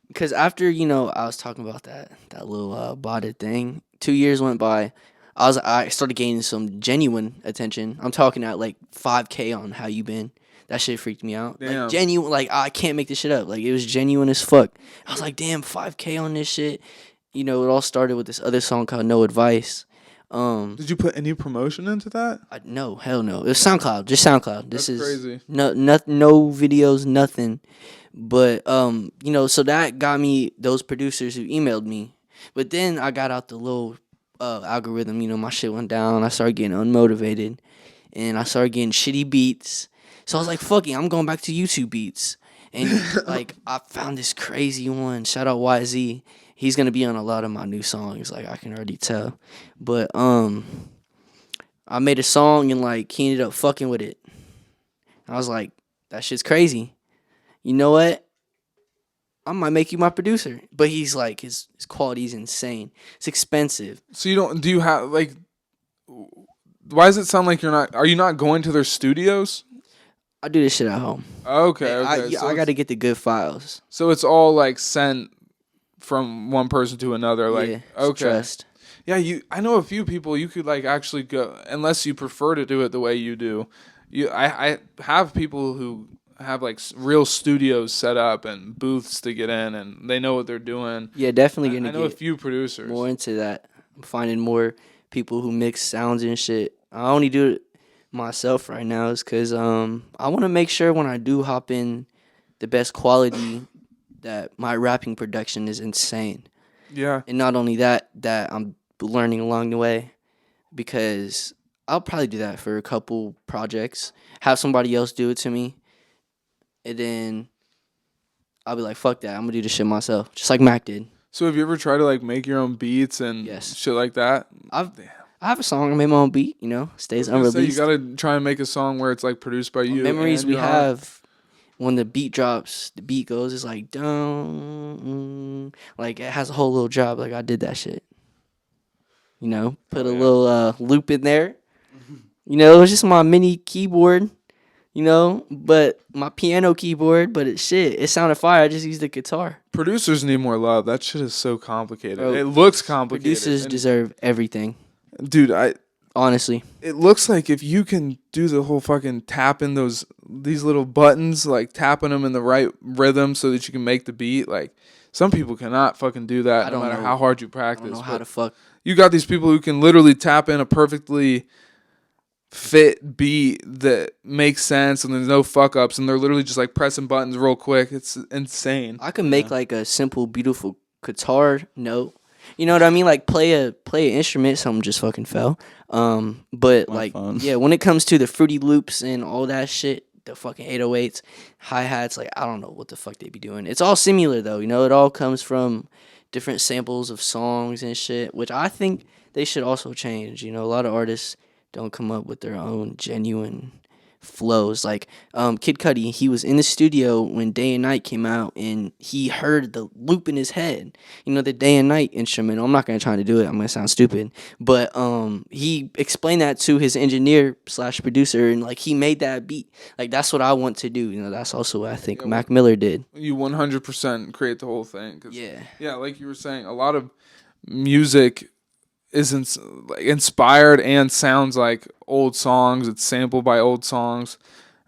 Because after, I was talking about that little botted thing. 2 years went by. I started gaining some genuine attention. I'm talking at like 5K on How You Been. That shit freaked me out. Damn. Like genuine, like I can't make this shit up. Like it was genuine as fuck. I was like, damn, 5K on this shit. You know, it all started with this other song called No Advice. Did you put any promotion into that? No, hell no. It was SoundCloud, just SoundCloud. This That's is crazy. no videos, nothing. But you know, so that got me those producers who emailed me. But then I got out the little algorithm. You know, my shit went down. I started getting unmotivated, and I started getting shitty beats. So I was like, "Fuck it, I'm going back to YouTube beats." And like, I found this crazy one. Shout out YZ. He's gonna be on a lot of my new songs. Like I can already tell. But I made a song and like he ended up fucking with it. I was like, that shit's crazy. You know what? I might make you my producer. But he's like, his quality's insane. It's expensive. So you don't? Do you have like? Why does it sound like you're not? Are you not going to their studios? I do this shit at home. Okay, I okay. So got to get the good files. So it's all like sent from one person to another. Like, yeah, it's okay. trust. Yeah, I know a few people you could like actually go, unless you prefer to do it the way you do. I have people who have like real studios set up and booths to get in, and they know what they're doing. Yeah, definitely I gonna know a get few producers. more into that. I'm finding more people who mix sounds and shit. I only do it myself right now is because I want to make sure when I do hop in the best quality that my rapping production is insane. Yeah. And not only that I'm learning along the way, because I'll probably do that for a couple projects, have somebody else do it to me, and then I'll be like, fuck that, I'm gonna do this shit myself, just like Mac did. So have you ever tried to like make your own beats and Yes. shit like that? I have a song, I made my own beat, you know, stays unreleased. You gotta try and make a song where it's like produced by you. Memories and we you're on. have when the beat drops, the beat goes, it's like dun, like it has a whole little drop. Like I did that shit. You know, put a little loop in there. You know, it was just my mini keyboard. You know, but my piano keyboard. But it sounded fire. I just used the guitar. Producers need more love. That shit is so complicated. Bro, it looks complicated. Producers deserve everything. Dude, Honestly, it looks like if you can do the whole fucking tapping these little buttons, like tapping them in the right rhythm so that you can make the beat. Like some people cannot fucking do that no matter how hard you practice. I don't know how to fuck. You got these people who can literally tap in a perfectly fit beat that makes sense and there's no fuck ups and they're literally just like pressing buttons real quick. It's insane. I can make like a simple, beautiful guitar note. You know what I mean? Like play an instrument, something just fucking fell. But My like phone. yeah, when it comes to the fruity loops and all that shit, the fucking 808s, hi-hats, like I don't know what the fuck they be doing. It's all similar though, you know, it all comes from different samples of songs and shit, which I think they should also change. You know, a lot of artists don't come up with their own genuine flows. Like Kid Cudi, he was in the studio when Day and Night came out and he heard the loop in his head. You know, the Day and Night instrumental. I'm not gonna try to do it, I'm gonna sound stupid. But he explained that to his engineer / producer and like he made that beat. Like that's what I want to do. You know, that's also what I think Mac Miller did. You 100% create the whole thing. 'Cause, Yeah. Yeah, like you were saying, a lot of music isn't like inspired and sounds like old songs. It's sampled by old songs,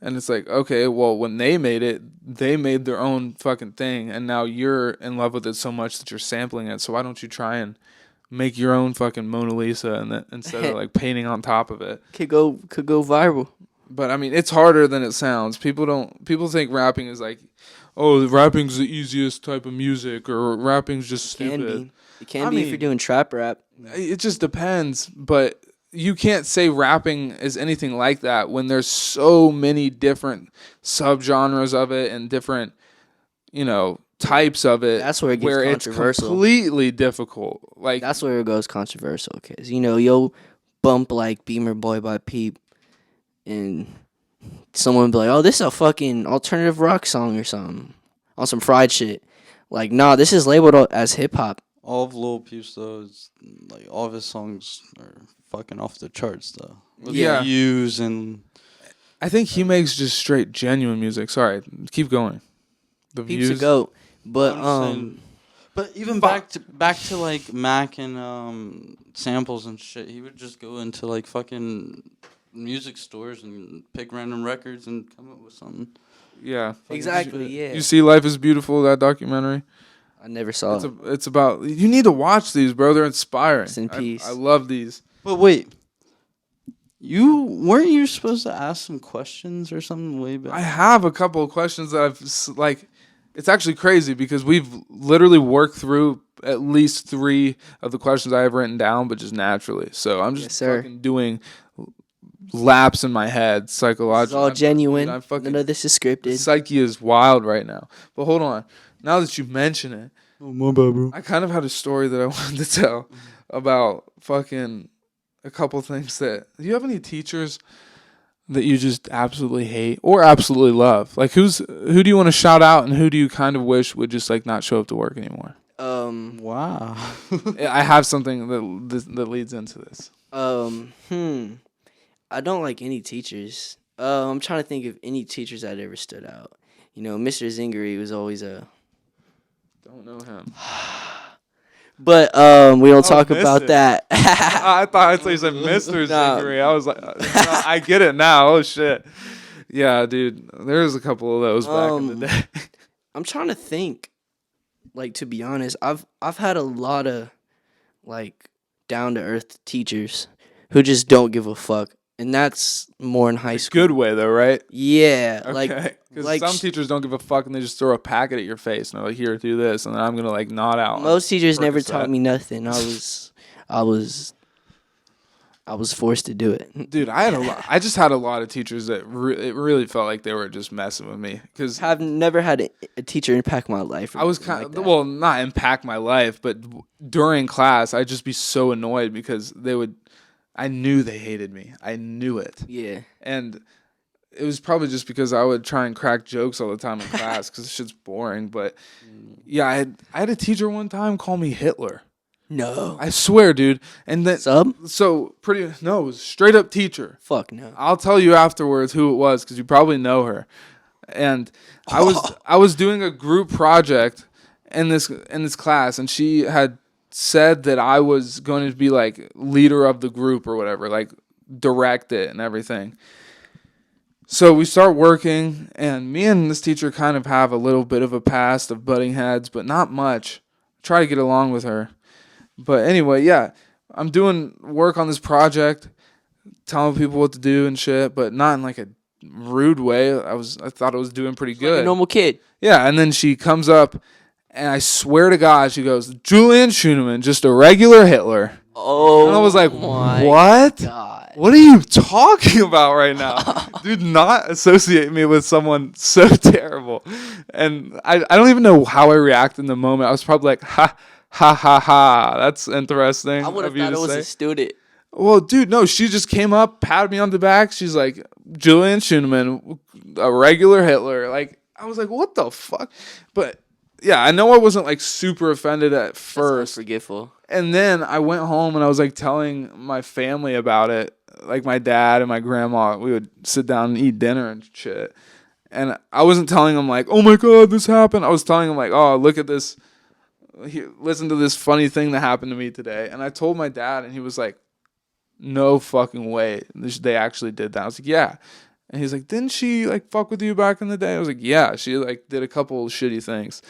and it's like, okay, well, when they made it, they made their own fucking thing, and now you're in love with it so much that you're sampling it. So why don't you try and make your own fucking Mona Lisa and instead of like painting on top of it? Could go viral. But I mean, it's harder than it sounds. People think rapping is like, oh, rapping's the easiest type of music, or rapping's just stupid. It can be if you're doing trap rap. It just depends, but you can't say rapping is anything like that when there's so many different subgenres of it and different, types of it. That's where it gets controversial. It's completely difficult. Like that's where it goes controversial, because you'll bump like Beamer Boy by Peep, and someone will be like, "Oh, this is a fucking alternative rock song or something on some fried shit." Like, nah, this is labeled as hip hop. All of Lil Peep's though, like all of his songs are fucking off the charts though. With Yeah. views and I think he makes just straight genuine music. Sorry, keep going. The Peep's a views. goat, but I'm saying- But even back to like Mac and samples and shit, he would just go into like fucking music stores and pick random records and come up with something. Yeah. Exactly. Yeah. You see Life is Beautiful, that documentary? I never saw it. It's about, you need to watch these, bro. They're inspiring. Rest in peace. I love these. But wait, weren't you supposed to ask some questions or something way back? I have a couple of questions that like, it's actually crazy because we've literally worked through at least 3 of the questions I have written down, but just naturally. So I'm just fucking doing laps in my head, psychological. It's all genuine. None of this is scripted. Psyche is wild right now. But hold on. Now that you mention it, Oh, my bad, bro. I kind of had a story that I wanted to tell about fucking a couple things that. Do you have any teachers that you just absolutely hate or absolutely love? Like who do you want to shout out and who do you kind of wish would just like not show up to work anymore? Wow. I have something that leads into this. I don't like any teachers. I'm trying to think of any teachers that ever stood out. You know, Mr. Zingery was always a. Don't know him. But we don't talk about that. I thought you said Mr. Zingery. I was like, I get it now. Oh shit. Yeah, dude. There's a couple of those back in the day. I'm trying to think. Like, to be honest, I've had a lot of like down to earth teachers who just don't give a fuck. And that's more in high school. Good way though, right? Yeah. Okay. Because some teachers don't give a fuck and they just throw a packet at your face and they're like, "Here, do this," and then I'm gonna like nod out. Most teachers never taught me nothing. I was forced to do it. Dude, I just had a lot of teachers that it really felt like they were just messing with me. Because I've never had a teacher impact my life. I was kind of well, not impact my life, but during class, I'd just be so annoyed because I knew they hated me. I knew it. Yeah. And it was probably just because I would try and crack jokes all the time in class because shit's boring. But yeah, I had a teacher one time call me Hitler. No. I swear, dude. And then Sub? it was straight up teacher. Fuck no. I'll tell you afterwards who it was because you probably know her. And I was doing a group project in this class, and she had said that I was going to be like leader of the group or whatever, like direct it and everything. So we start working, and me and this teacher kind of have a little bit of a past of butting heads, but not much. Try to get along with her. But anyway, yeah, I'm doing work on this project, telling people what to do and shit, but not in like a rude way. I thought I was doing pretty good. Like a normal kid. Yeah, and then she comes up, and I swear to God, she goes, "Julian Scheuneman, just a regular Hitler." Oh, and I was like, my "What? God. What are you talking about right now?" Do not associate me with someone so terrible. And I don't even know how I reacted in the moment. I was probably like, ha, ha, ha, ha. That's interesting. I would have of you thought to it was say. a student. Well, dude, no, she just came up, patted me on the back. She's like, "Julian Scheuneman, a regular Hitler." Like, I was like, what the fuck? But yeah, I know I wasn't like super offended at first. That's forgetful. And then I went home and I was like telling my family about it. Like my dad and my grandma, we would sit down and eat dinner and shit. And I wasn't telling them like, "Oh my God, this happened." I was telling them like, "Oh, look at this. Here, listen to this funny thing that happened to me today." And I told my dad, and he was like, "No fucking way. They actually did that." I was like, "Yeah." And he's like, "Didn't she like fuck with you back in the day?" I was like, "Yeah, she like did a couple shitty things."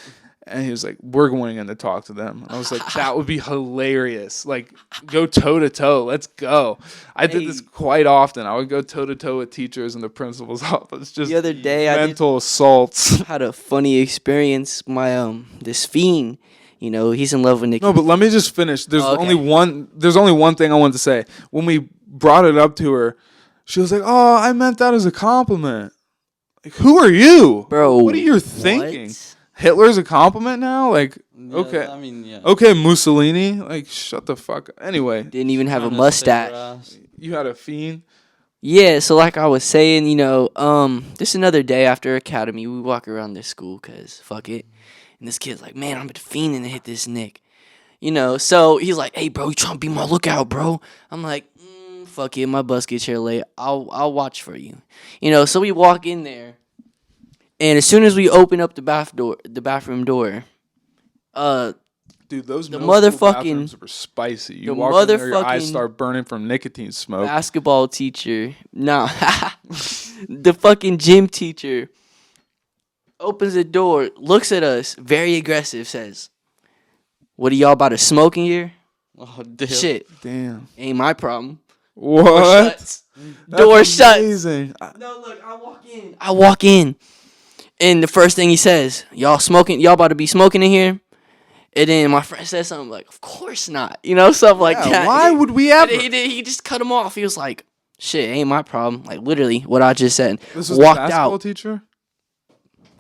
And he was like, "We're going in to talk to them." And I was like, "That would be hilarious. Like, go toe to toe. Let's go." I did this quite often. I would go toe to toe with teachers in the principal's office. Just The other day, mental assaults. had a funny experience. My this fiend, you know, he's in love with Nikki. No, but let me just finish. There's Okay. only one thing I wanted to say. When we brought it up to her, she was like, "Oh, I meant that as a compliment." Like, who are you? Bro, What are you thinking? what? Hitler's a compliment now? Like, Yeah, okay. I mean, yeah. Okay, Mussolini. Like, shut the fuck up. Anyway, Didn't even have a Trying to save your mustache. ass. you had a fiend. Yeah, so like I was saying, you know, this another day after academy, we walk around this school because fuck it. And this kid's like, "Man, I'm fiending to hit this Nick." You know, so he's like, "Hey, bro, you trying to be my lookout, bro?" I'm like, "Fuck it, my bus gets here late. I'll watch for you." You know, so we walk in there, and as soon as we open up the bathroom door, Dude, those The middle school motherfucking- bathrooms were spicy. You the walk in there, your eyes motherfucking start burning from nicotine smoke. basketball teacher, nah, the fucking gym teacher opens the door, looks at us, very aggressive, says, "What are y'all about to smoke in here?" Oh damn. Shit, Damn. ain't my problem. What? Door shuts. That's Door shuts. amazing. No, look, I walk in, and the first thing he says, "Y'all smoking? Y'all about to be smoking in here?" And then my friend says something like, "Of course not," stuff like Yeah, that. why would we And ever? he just cut him off. He was like, "Shit, ain't my problem." Like literally, what I just said. This was Walked the basketball out, teacher?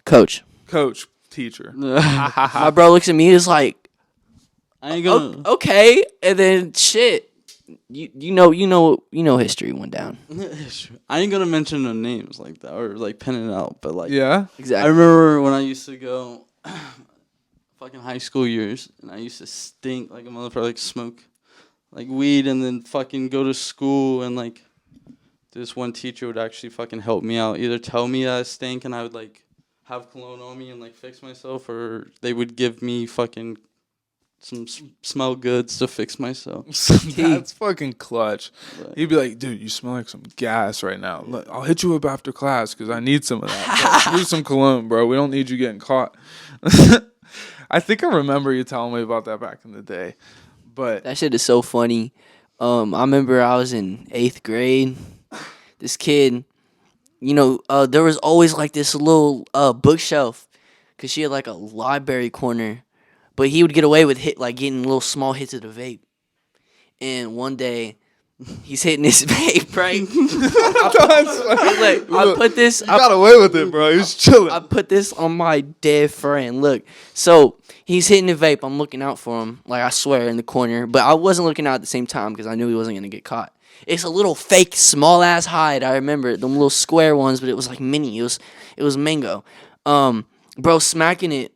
coach. Coach, teacher. My bro looks at me. He's like, I ain't gonna. "Okay," and then shit. You know history went down. I ain't gonna mention no names like that or like pin it out, but like Yeah? I Exactly. remember when I used to go fucking high school years and I used to stink like a motherfucker, like smoke like weed and then fucking go to school and like this one teacher would actually fucking help me out. Either tell me that I stink and I would like have cologne on me and like fix myself, or they would give me fucking some smell goods to fix myself. That's fucking clutch. But He'd be like, dude, you smell like some gas right now. Look, I'll hit you up after class because I need some of that. Bro, here's some cologne, bro. We don't need you getting caught. I think I remember you telling me about that back in the day. But That shit is so funny. I remember I was in 8th grade. This kid, there was always like this little bookshelf, cause she had like a library corner, but he would get away with getting little small hits of the vape. And one day, he's hitting his vape, right? I put this. you got away with it, bro. He was chilling. I put this on my dead friend. Look, so he's hitting the vape. I'm looking out for him, like I swear, in the corner. But I wasn't looking out at the same time because I knew he wasn't gonna get caught. It's a little fake small ass hide. I remember them little square ones, but it was like mini. It was mango. Bro, smacking it.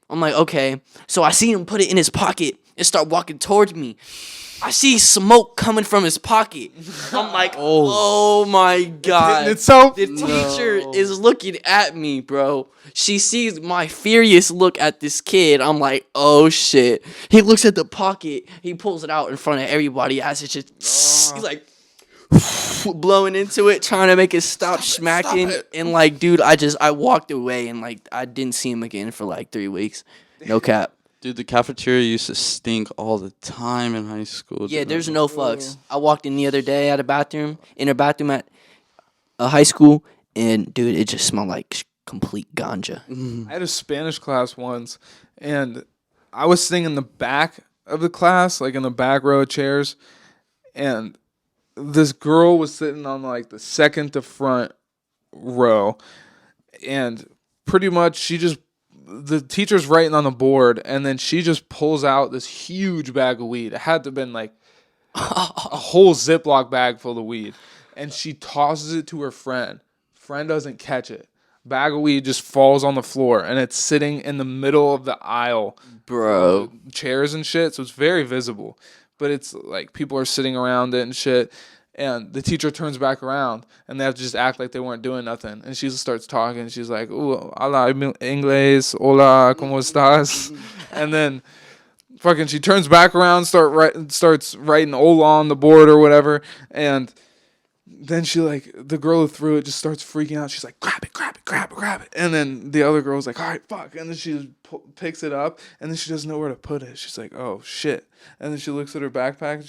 I'm like, okay. So I see him put it in his pocket and start walking towards me. I see smoke coming from his pocket. I'm like, oh my god. Hitting itself? The teacher is looking at me, bro. She sees my furious look at this kid. I'm like, oh shit. He looks at the pocket. He pulls it out in front of everybody as it's just, he's like, blowing into it, trying to make it stop smacking. And like, dude, I walked away and like, I didn't see him again for like 3 weeks. No cap. dude, the cafeteria used to stink all the time in high school. Yeah, dude. there's no fucks. I walked in the other day at a bathroom, at a high school, and dude, it just smelled like complete ganja. I had a Spanish class once, and I was sitting in the back of the class, like in the back row of chairs, and this girl was sitting on like the second to front row, and pretty much the teacher's writing on the board, and then she just pulls out this huge bag of weed. It had to have been like a whole Ziploc bag full of weed, and she tosses it to her friend. Friend doesn't catch it. Bag of weed just falls on the floor, and it's sitting in the middle of the aisle, Bro. chairs and shit. So it's very visible, but it's like people are sitting around it and shit. And the teacher turns back around, and they have to just act like they weren't doing nothing. And she just starts talking. She's like, "Ooh, hola, inglés, hola, cómo estás?" And then fucking she turns back around, starts writing hola on the board or whatever. And then the girl who threw it just starts freaking out. She's like, grab it, grab it, grab it, grab it. And then the other girl's like, all right, fuck. And then she picks it up, and then she doesn't know where to put it. She's like, oh, shit. And then she looks at her backpack,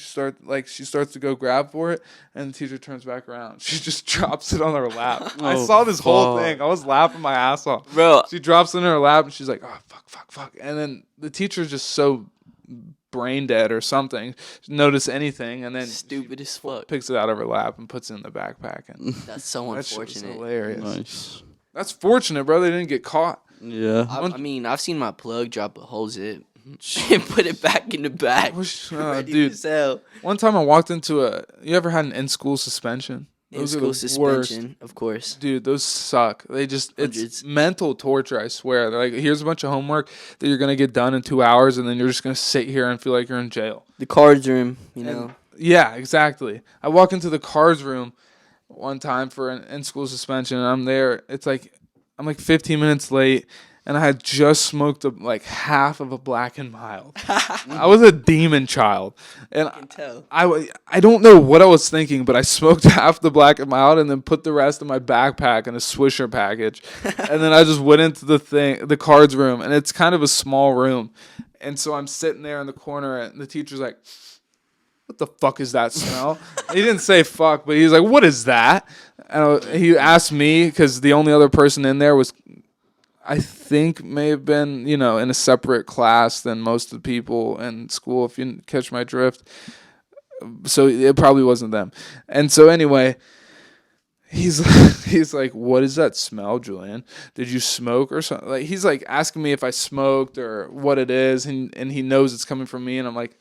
and she starts to go grab for it, and the teacher turns back around. She just drops it on her lap. I Oh, saw this whole fuck. thing. I was laughing my ass off. Bro. She drops it in her lap, and she's like, oh, fuck. And then the teacher's just so brain dead or something, notice anything, and then Stupid as fuck. picks it out of her lap and puts it in the backpack, and That's so that shit was unfortunate. hilarious. Nice. That's fortunate, bro. They didn't get caught. Yeah. I mean, I've seen my plug drop a whole zip and put it back in the bag. Ready Dude, to sell. one time I walked into you ever had an in-school suspension? In Those are school the suspension, worst. of course. Dude, those suck. It's Hundreds. mental torture, I swear. They're like, here's a bunch of homework that you're going to get done in 2 hours, and then you're just going to sit here and feel like you're in jail. The cards room, you And- know. Yeah, exactly. I walk into the cards room one time for an in-school suspension, and I'm there. It's like I'm like 15 minutes late, and I had just smoked like half of a Black and Mild. I was a demon child, and can tell. I don't know what I was thinking, but I smoked half the Black and Mild and then put the rest in my backpack in a Swisher package, and then I just went into the cards room, and it's kind of a small room, and so I'm sitting there in the corner, and the teacher's like, "What the fuck is that smell?" He didn't say fuck, but he was like, "What is that?" And he asked me because the only other person in there was, I think, may have been, in a separate class than most of the people in school, if you catch my drift. So it probably wasn't them. And so anyway, he's like, "What is that smell, Julian? Did you smoke or something?" Like, he's like asking me if I smoked or what it is, and he knows it's coming from me, and I'm like,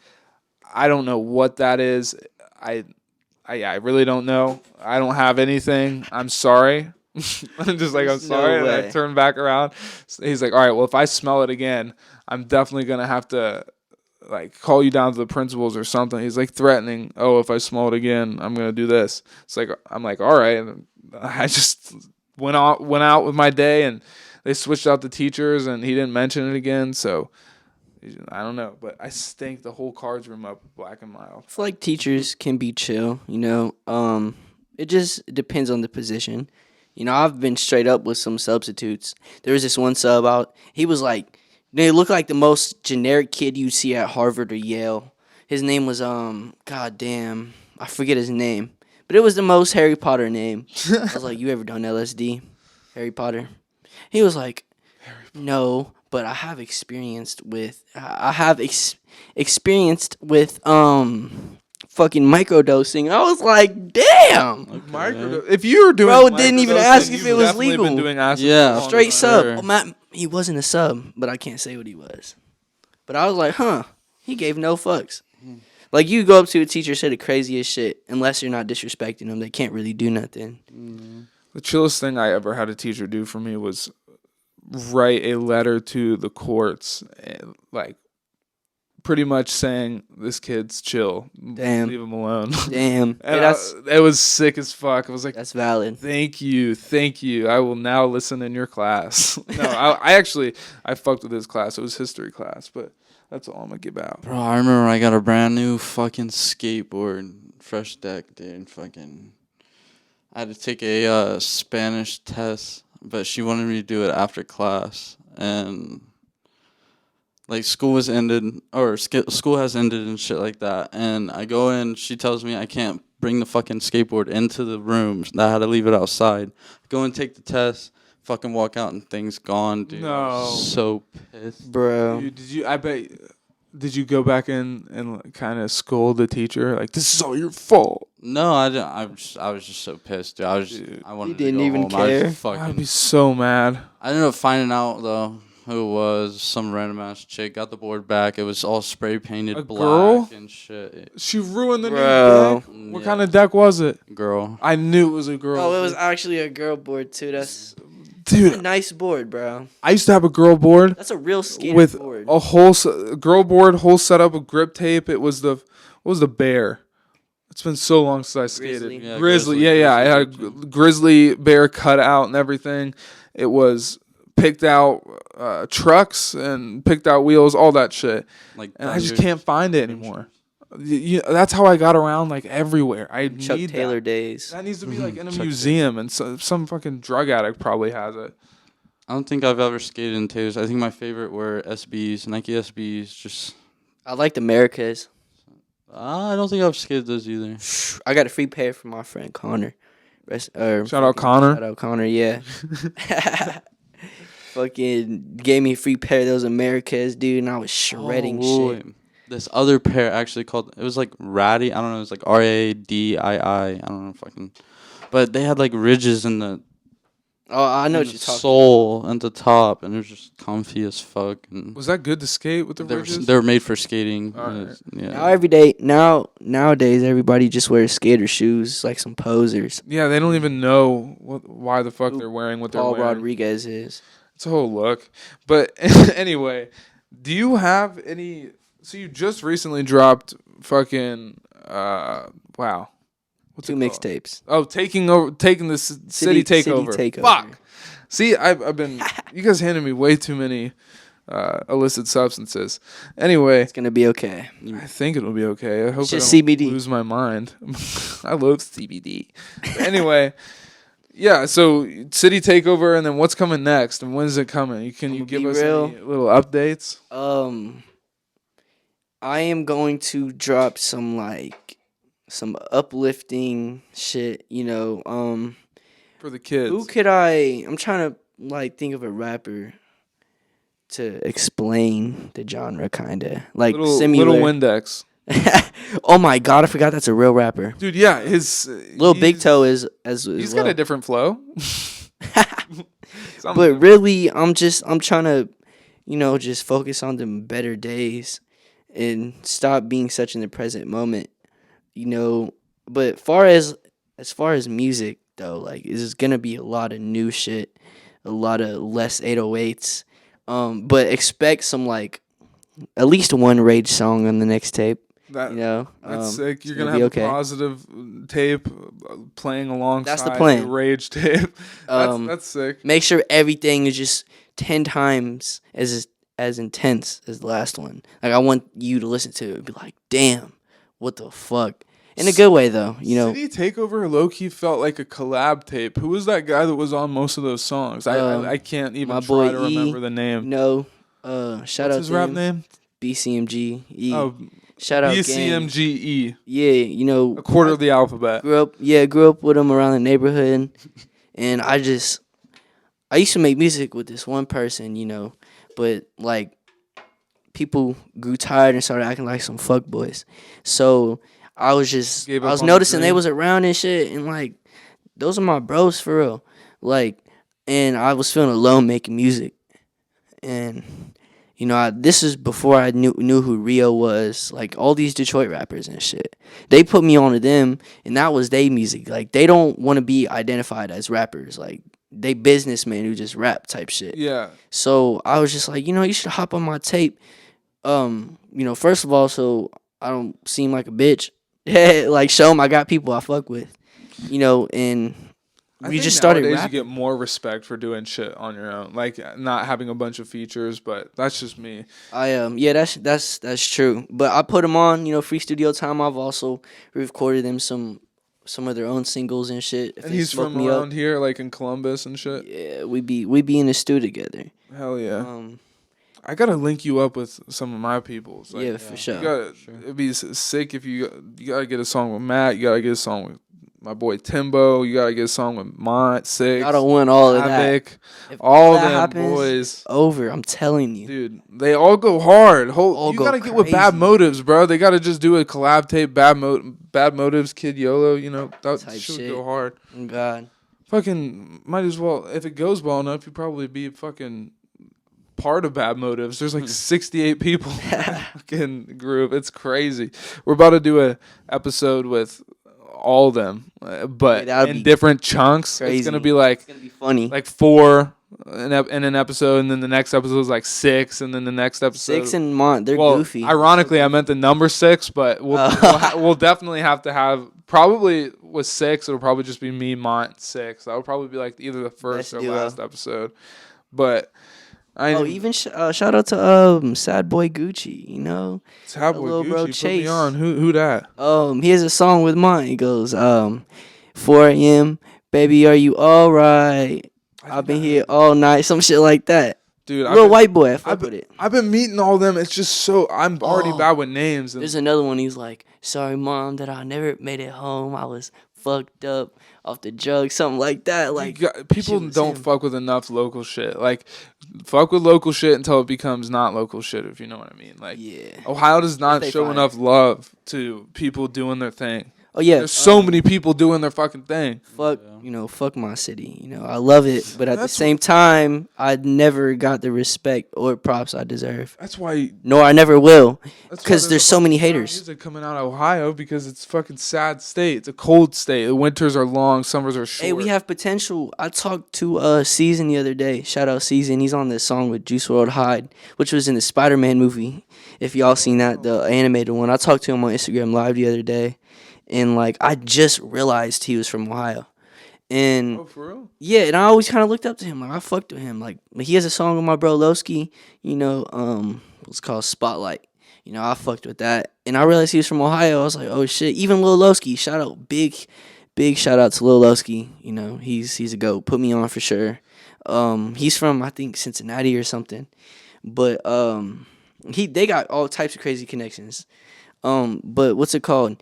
I don't know what that is. I really don't know. I don't have anything. I'm sorry. I'm just like, I'm There's no sorry. And I way. turn back around. He's like, all right, well, if I smell it again, I'm definitely going to have to like call you down to the principals or something. He's like threatening, "Oh, if I smell it again, I'm going to do this." It's like, I'm like, all right. And I just went out with my day, and they switched out the teachers, and he didn't mention it again. So I don't know, but I stink the whole cards room up with Black and Mild. I feel like teachers can be chill, it just depends on the position. I've been straight up with some substitutes. There was this one sub out. He was like, they looked like the most generic kid you'd see at Harvard or Yale. His name was, goddamn, I forget his name. But it was the most Harry Potter name. I was like, "You ever done LSD, Harry Potter?" He was like, "No, but I have experienced with fucking microdosing." I was like, damn. If you were doing, Bro didn't even microdosing, ask if you've it was definitely legal. Been doing acid Yeah, for a long Straight time. sub. sure. Oh, Matt, he wasn't a sub, but I can't say what he was. But I was like, huh, he gave no fucks. Like, you go up to a teacher, say the craziest shit, unless you're not disrespecting them, they can't really do nothing. The chillest thing I ever had a teacher do for me was write a letter to the courts, like pretty much saying, "This kid's chill. Damn. Leave him alone." Damn. And Hey, it was sick as fuck. I was like, that's valid. Thank you. I will now listen in your class. No, I fucked with his class. It was history class, but that's all I'm gonna give out. Bro, I remember I got a brand new fucking skateboard, fresh deck, dude. Fucking, I had to take a Spanish test, but she wanted me to do it after class, and like school was ended, or school has ended and shit like that. And I go in, she tells me I can't bring the fucking skateboard into the room. That I had to leave it outside. Go and take the test. Fucking walk out and things gone, dude. I was No. so pissed. Bro. Did you go back in and kind of scold the teacher? Like, "This is all your fault." No, I didn't. I was just so pissed, dude. I wanted didn't to go even home. care? I'd be so mad. I ended up finding out though who it was. Some random ass chick. Got the board back. It was all spray painted A black girl? and shit. She ruined the new Bro. deck. What kind of deck was it? Girl. I knew it was a girl. Oh, it was actually a girl board, too. That's a Dude, nice board, bro. I used to have a girl board That's a real skater with board. a whole girl board, whole setup with grip tape. It was what was the bear? It's been so long since I skated. Grizzly. Yeah, Grizzly. Grizzly. Yeah. I had a Grizzly. grizzly bear cut out and everything. It was picked out trucks and picked out wheels, all that shit. Like And I just Dodgers. can't find it anymore. That's how I got around like everywhere. I Chuck need Taylor that. days. That needs to be like in a Chuck museum, and some fucking drug addict probably has it. I don't think I've ever skated in Taylors. I think my favorite were SBs, Nike SBs. Just I liked Americas. I don't think I've skated those either. I got a free pair from my friend Connor. Shout out Connor. Shout out Connor, yeah. Fucking gave me a free pair of those Americas, dude, and I was shredding shit. This other pair actually called, it was like Ratty. I don't know. It was like RADII. I don't know fucking. But they had like ridges in the Oh, I know in what the you're talking sole and the top, and it was just comfy as fuck. And Was that good to skate with the they were, ridges? they were made for skating. Alright. Yeah. Nowadays everybody just wears skater shoes like some posers. Yeah, they don't even know why the fuck Who they're wearing what they're Paul wearing. Rodriguez is. It's a whole look. But anyway, do you have any? So you just recently dropped fucking wow. What's Two it called? mixtapes. Oh, taking the city takeover. Takeover. Fuck. See, I've been. You guys handed me way too many illicit substances. Anyway, It's gonna be okay. I think it'll be okay. I hope I just don't CBD. lose my mind. I love CBD. But anyway, yeah. So city takeover, and then what's coming next, and when's it coming? Can you I'ma give be us real. any little updates I am going to drop some uplifting shit. for the kids? Who could I'm trying to think of a rapper to explain the genre, kinda like similar. Little Windex, Oh my god, I forgot that's a real rapper. dude. Yeah, his Lil Big Toe is He's well. got a different flow. But really, I'm trying to, just focus on the better days and stop being such in the present moment. But as far as music though, like it's gonna be a lot of new shit, a lot of less 808s. But expect some at least one Rage song on the next tape. That's sick. You're it's gonna be have okay. a positive tape playing alongside That's the plan. Rage tape. That's sick. Make sure everything is just 10 times as intense as the last one. Like I want you to listen to it and be like, damn, what the fuck? In a good way though, City Takeover low key felt like a collab tape. Who was that guy that was on most of those songs? I can't even my try boy to remember the name. shout What's out his to rap him. name? BCMG. Oh, Shout out gang. BCMGE. Yeah, A quarter of the alphabet. grew up with him around the neighborhood, and I used to make music with this one person, but people grew tired and started acting like some fuck boys. So I was Gave up was on the noticing they dream. was around and shit, and those are my bros for real. And I was feeling alone making music, and this is before I knew who Rio was. Like all these Detroit rappers and shit, they put me on to them, and that was their music. Like they don't want to be identified as rappers. Like they businessmen who just rap type shit. Yeah. So I was just like, you should hop on my tape. First of all, so I don't seem like a bitch. Show them I got people I fuck with. And I we think just started nowadays rapping. you get more respect for doing shit on your own, like not having a bunch of features. But that's just me. That's true. But I put them on, free studio time. I've also recorded them some of their own singles and shit. If And they he's smoke from me around up, here, like in Columbus and shit. yeah, we be in the stew together. Hell yeah. Um, I gotta link you up with some of my peoples. yeah, for sure. It'd be sick if you gotta get a song with Matt. You gotta get a song with my boy Timbo. You gotta get a song with Mont, Six, I don't want all of that. Havoc, If all that them happens, boys. over. I'm telling you. Dude, they all go hard. All You go gotta get with Bad crazy. Motives, bro. They gotta just do a collab tape. Bad Motives, Kid YOLO. That Type should shit. go hard. Oh, God. Fucking might as well. If it goes well enough, you probably be fucking part of Bad Motives. There's like 68 people in that fucking group. It's crazy. We're about to do a episode with all of them, but that'd in be different chunks. crazy. It's gonna be like It's gonna be funny. 4 in an episode, and then the next episode is like 6, and then the next episode. Six and Mont, they're well, goofy. ironically, I meant the number 6, but we'll definitely have to have probably with 6. It'll probably just be me, Mont, 6. That would probably be like either the first Best or duo. last episode. But even shout out to Sad Boy Gucci. Sad a Boy little Gucci, bro put me Chase. on. Who that? He has a song with Mont. He goes 4 a.m. Baby, are you all right? I've been here all night. Some shit like that. Dude, Little white boy. I fuck with it. I've been meeting all them. It's just so I'm already Oh. bad with names. And There's another one. He's like, sorry, mom, that I never made it home. I was fucked up off the drugs, something like that. Like people shit was don't him. fuck with enough local shit. Like, fuck with local shit until it becomes not local shit. If you know what I mean. Like, Yeah. Ohio does not They show fire. enough love to people doing their thing. Oh yeah. There's so many people doing their fucking thing. Fuck my city. I love it, but at the That's same time, I never got the respect or props I deserve. That's why. Nor I never will, That's why because there's a so many fucking ton of haters. Music coming out of Ohio because it's a fucking sad state. It's a cold state. The winters are long, summers are short. Hey, we have potential. I talked to Season the other day. Shout out Season. He's on this song with Juice WRLD Hyde, which was in the Spider-Man movie. If y'all seen that, the animated one. I talked to him on Instagram Live the other day, and I just realized he was from Ohio. And Oh, for real? yeah, and I always kind of looked up to him. Like I fucked with him. Like he has a song with my bro Lowski. It's called Spotlight. I fucked with that, and I realized he was from Ohio. I was like, oh shit. Even Lil Lowski, shout out, big shout out to Lil Lowski. He's a goat. Put me on for sure. He's from I think Cincinnati or something, but they got all types of crazy connections. But what's it called?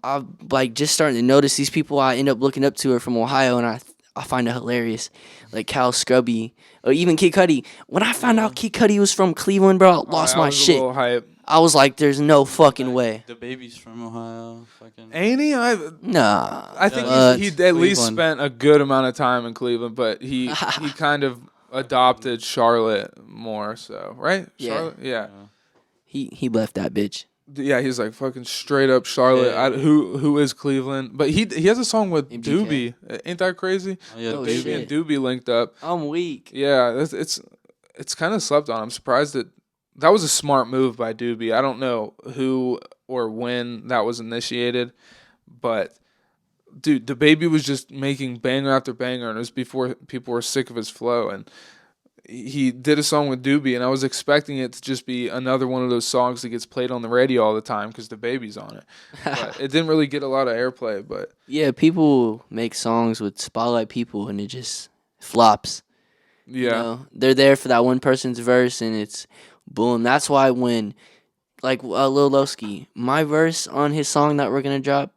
I'm like just starting to notice these people I end up looking up to are from Ohio, and I find it hilarious. Like Cal Scrubby or even Kid Cudi. When I found out Kid Cudi was from Cleveland, bro, I lost my shit. Hype. I was like, "There's no fucking way." The baby's from Ohio. Fucking. Ain't he? Nah. I think he at least Cleveland. spent a good amount of time in Cleveland, but he kind of adopted Charlotte more so, right? Yeah. Charlotte? Yeah. He left that bitch. Yeah, he's like fucking straight up Charlotte. Yeah. Who is Cleveland? But he has a song with MGK. Doobie. Ain't that crazy? Oh, yeah, Oh, the baby. Baby and shit. Doobie linked up. I'm weak. Yeah, it's kind of slept on. I'm surprised that was a smart move by Doobie. I don't know who or when that was initiated, but dude, the baby was just making banger after banger, and it was before people were sick of his flow. And he did a song with Doobie, and I was expecting it to just be another one of those songs that gets played on the radio all the time because the baby's on it. But it didn't really get a lot of airplay, but Yeah, people make songs with spotlight people, and it just flops. yeah. They're there for that one person's verse, and it's boom. That's why when, like, Lil Lowski, my verse on his song that we're gonna drop,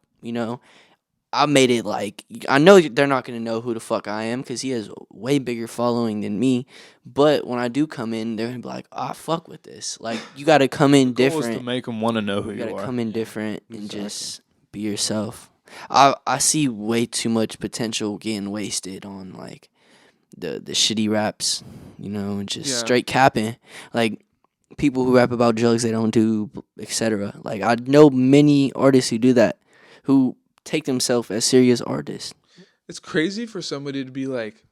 I made it like I know they're not gonna know who the fuck I am because he has a way bigger following than me. But when I do come in, they're gonna be like, "Ah, fuck with this." Like you gotta come in The goal is different. to make them want to know who You you gotta are. come in different and just be yourself. I see way too much potential getting wasted on like the shitty raps, and just Yeah. straight capping. Like people who rap about drugs they don't do, etc. Like I know many artists who do that, who take themselves as serious artists. It's crazy for somebody to be like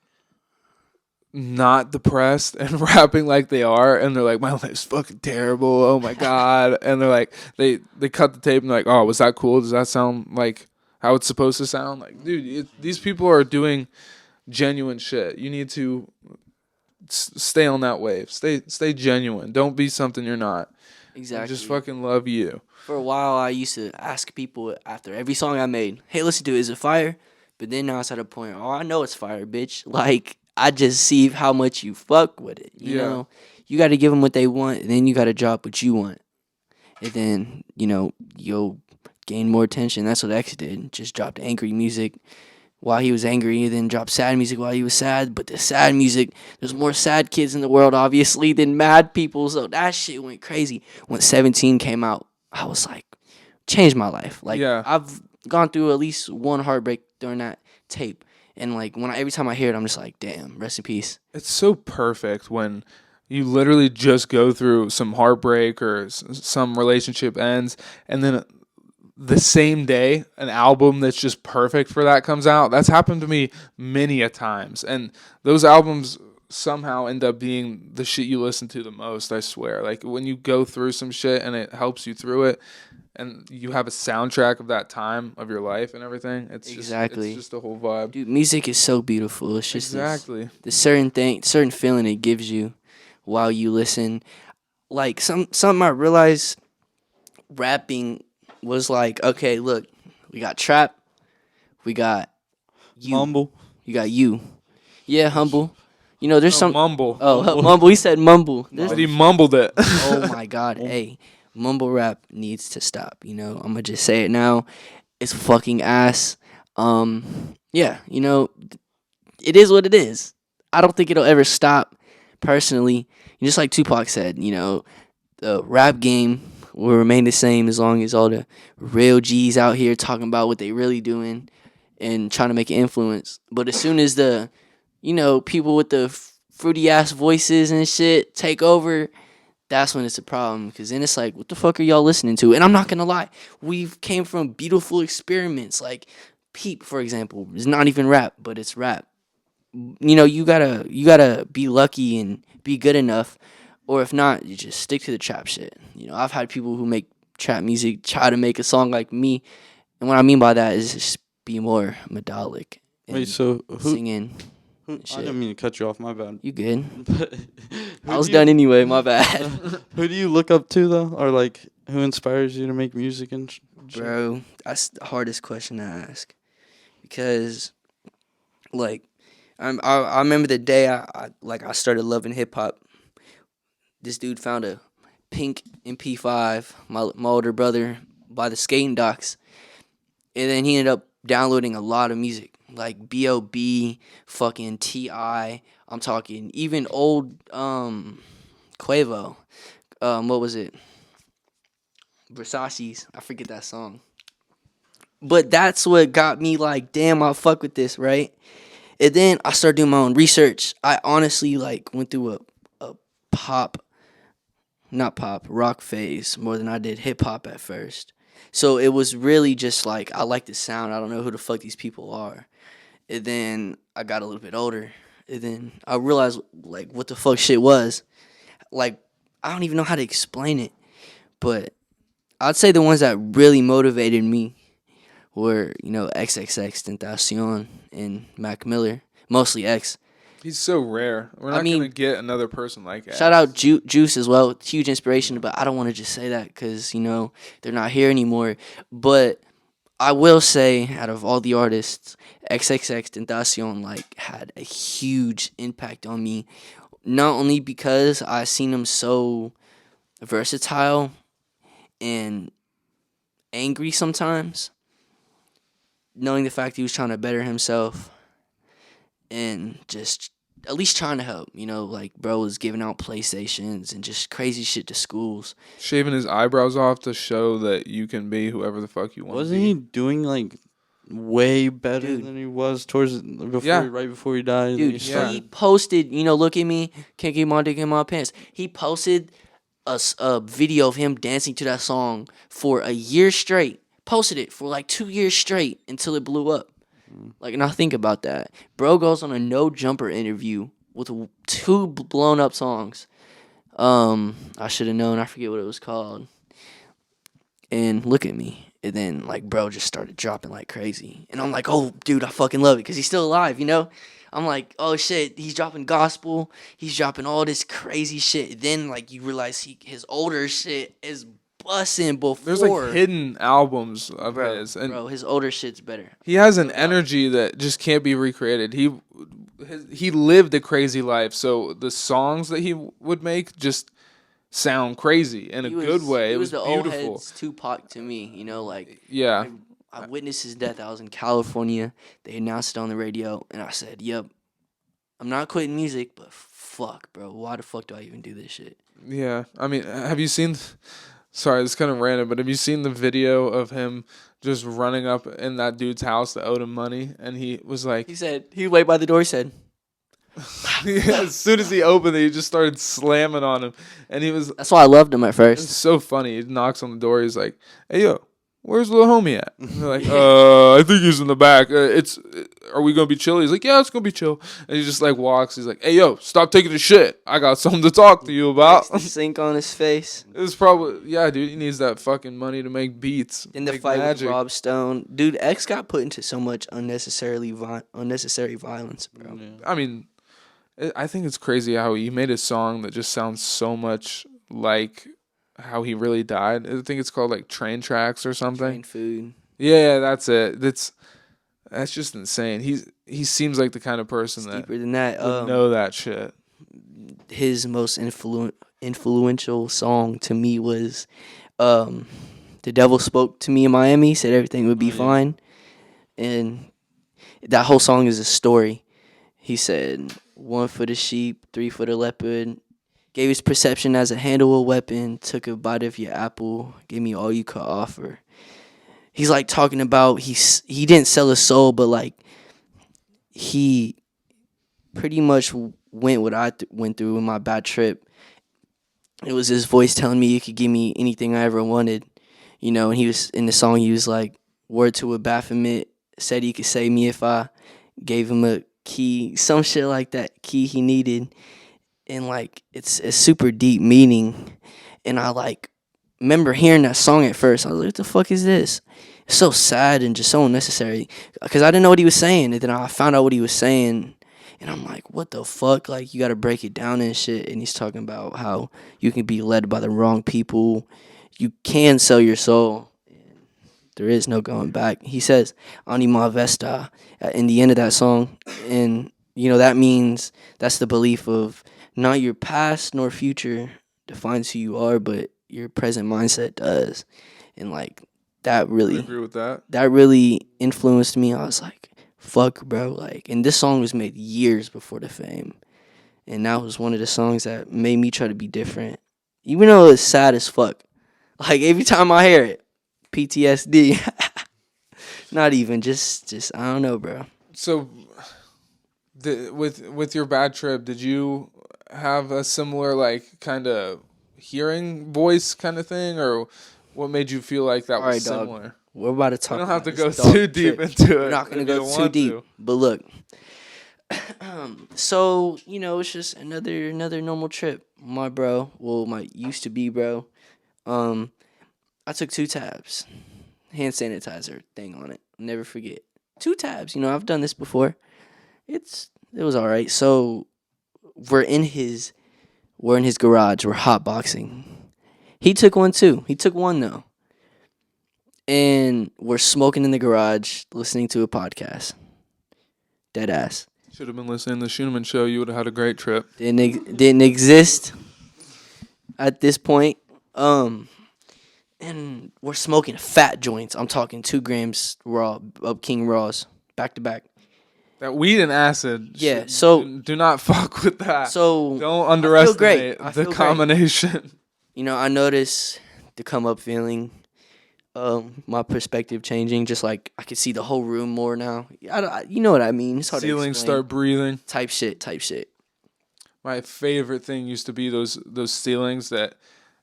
not depressed and rapping like they are, and they're like, my life's fucking terrible, oh my god. And they're like, they cut the tape and they're like, oh, was that cool? Does that sound like how it's supposed to sound? Like, dude, these people are doing genuine shit. You need to stay on that wave. Stay genuine. Don't be something you're not. Exactly. Just fucking love you. For a while, I used to ask people after every song I made, "Hey, listen to it. Is it fire?" But then now it's at a point, oh, I know it's fire, bitch. Like I just see how much you fuck with it. You Yeah. know, you got to give them what they want, and then you got to drop what you want, and then you'll gain more attention. That's what X did. Just dropped angry music while he was angry, and then dropped sad music while he was sad. But the sad music, there's more sad kids in the world, obviously, than mad people. So that shit went crazy. When 17 came out, I was like, changed my life. Like, Yeah. I've gone through at least one heartbreak during that tape. And, like, every time I hear it, I'm just like, damn, rest in peace. It's so perfect when you literally just go through some heartbreak or some relationship ends, and then the same day an album that's just perfect for that comes out. That's happened to me many a times, and those albums somehow end up being the shit you listen to the most. I swear, like when you go through some shit and it helps you through it, and you have a soundtrack of that time of your life and everything. Exactly. It's just a whole vibe. Dude, music is so beautiful. It's just Exactly. the certain feeling it gives you while you listen. Like something I realized rapping was like, okay, look, we got trap, we got you, Mumble. you got you, yeah, humble. There's some mumble. mumble. He said mumble. But he mumbled it. Oh my god, hey, mumble rap needs to stop. I'm gonna just say it now. It's fucking ass. Yeah, it is what it is. I don't think it'll ever stop. Personally, just like Tupac said, the rap game will remain the same as long as all the real G's out here talking about what they really doing and trying to make an influence. But as soon as the, people with the fruity ass voices and shit take over, that's when it's a problem. Because then it's like, what the fuck are y'all listening to? And I'm not gonna lie, we've came from beautiful experiments. Like Peep, for example, is not even rap, but it's rap. You gotta be lucky and be good enough, or if not, you just stick to the trap shit. I've had people who make trap music try to make a song like me, and what I mean by that is just be more melodic, and Wait, so who? singing. I shit. didn't mean to cut you off. My bad. You good? But who I was do you- done anyway. My bad, Who do you look up to though, or like who inspires you to make music and shit? bro. That's the hardest question to ask because, like, I remember the day I started loving hip hop. This dude found a pink MP5, my older brother, by the skating docks, and then he ended up downloading a lot of music like B.O.B., fucking T.I. I'm talking even old Quavo. What was it? Versace's. I forget that song. But that's what got me like, damn, I fuck with this, right? And then I started doing my own research. I honestly like went through a rock phase more than I did hip hop at first. So it was really just like I like the sound. I don't know who the fuck these people are. And then I got a little bit older. And then I realized like what the fuck shit was. Like I don't even know how to explain it. But I'd say the ones that really motivated me were, XXX Tentacion and Mac Miller. Mostly X. He's so rare. We're not gonna get another person like that. Shout out Juice as well. Huge inspiration, but I don't want to just say that because, they're not here anymore. But I will say, out of all the artists, XXX Tentacion, had a huge impact on me. Not only because I seen him so versatile and angry sometimes, knowing the fact he was trying to better himself and just at least trying to help, bro was giving out PlayStations and just crazy shit to schools. Shaving his eyebrows off to show that you can be whoever the fuck you want. Wasn't he doing like way better Dude. than he was right before he died? Dude, he posted, look at me, can't keep my dick in my pants. He posted a video of him dancing to that song for a year straight. Posted it for like 2 years straight until it blew up. Now think about that. Bro goes on a No Jumper interview with 2 blown up songs. I should have known. I forget what it was called. And look at me. And then, bro just started dropping like crazy. And I'm like, oh, dude, I fucking love it because he's still alive, I'm like, oh, shit, he's dropping gospel. He's dropping all this crazy shit. Then, you realize his older shit is busting before. There's, hidden albums of his. And bro, his older shit's better. he has an energy that just can't be recreated. He lived a crazy life, so the songs that he would make just sound crazy in a good way. It was the beautiful. old heads Tupac to me, Yeah. I witnessed his death. I was in California. They announced it on the radio, and I said, yep, I'm not quitting music, but fuck, bro. Why the fuck do I even do this shit? Yeah. I mean, have you seen... Sorry, this is kind of random, but have you seen the video of him just running up in that dude's house that owed him money? And he was like... He said, he waited by the door, he said... as soon as he opened it, he just started slamming on him. And he was... That's why I loved him at It's first. so funny. He knocks on the door. He's like, hey, yo, where's little homie at? And they're like, I think he's in the back. Are we going to be chill? He's like, yeah, it's going to be chill. And he just walks. He's like, hey, yo, stop taking the shit. I got something to talk to you about. The sink on his face. It was probably, yeah, dude, he needs that fucking money to make beats. In the make fight magic. with Rob Stone. Dude, X got put into so much unnecessary violence, bro. Yeah. I mean, I think it's crazy how he made a song that just sounds so much like how he really died. I think it's called Train Tracks or something. Train food. Yeah, that's it. That's just insane. He seems like the kind of person It's that deeper than that. would know that shit. His most influential song to me was The Devil Spoke to Me in Miami, said everything would be fine. And that whole song is a story. He said, 1 for the sheep, 3 for the leopard. Gave his perception as a handle a weapon. Took a bite of your apple. Gave me all you could offer. He's talking about he didn't sell his soul, but he pretty much went what I went through in my bad trip. It was his voice telling me you could give me anything I ever wanted, And he was in the song. He was like, word to a Baphomet, said he could save me if I gave him a key, some shit like that, key he needed. And it's a super deep meaning. And I remember hearing that song at first. I was like, what the fuck is this? so sad and just so unnecessary because I didn't know what he was saying, and then I found out what he was saying, and I'm like, what the fuck? Like, you got to break it down and shit. And he's talking about how you can be led by the wrong people, you can sell your soul, and there is no going back. He says "Anima Vesta" in the end of that song, and that means that's the belief of not your past nor future defines who you are, but your present mindset does, and like that I really agree with that. that really influenced me. I was like, fuck, bro. Like, and this song was made years before the fame. And that was one of the songs that made me try to be different. Even though it's sad as fuck. Like, every time I hear it, PTSD. Not even, just I don't know, bro. So, with your bad trip, did you have a similar like kind of hearing voice kind of thing, or what made you feel like that All was right, dog. similar? We're about to talk We don't have to about go this dog too deep trip. into it. We're not going if to you go don't too want deep. to. But look, so, it's just another normal trip. My bro, well, my used to be bro, I took 2 tabs. Hand sanitizer thing on it. Never forget. 2 tabs. I've done this before. It was all right. So we're in his garage. We're hotboxing. He took one too. He took one though. And we're smoking in the garage, listening to a podcast. Dead ass. Should have been listening to the Scheuneman show. You would have had a great trip. Didn't exist at this point. And we're smoking fat joints. I'm talking 2 grams raw of King Raws back to back. That weed and acid. Yeah, so- do not fuck with that. So Don't underestimate great. I the feel great. combination. I noticed the come up feeling, my perspective changing. Just like I could see the whole room more now. You know what I mean? It's hard to Ceilings explain. start breathing. Type shit. My favorite thing used to be those ceilings that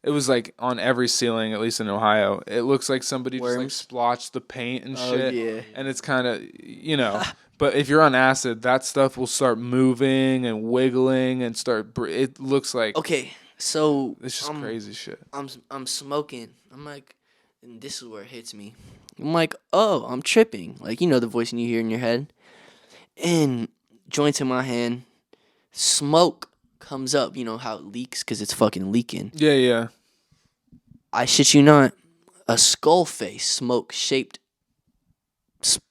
it was like on every ceiling, at least in Ohio. It looks like somebody just like Worms. splotched the paint and Oh, shit. yeah. And it's kind of, but if you're on acid, that stuff will start moving and wiggling and it looks like Okay, so it's just crazy shit. I'm smoking. I'm like, and this is where it hits me. I'm like, oh, I'm tripping. Like, the voice you hear in your head. And joints in my hand, smoke comes up. You know how it leaks because it's fucking leaking. Yeah. I shit you not, a skull face smoke shaped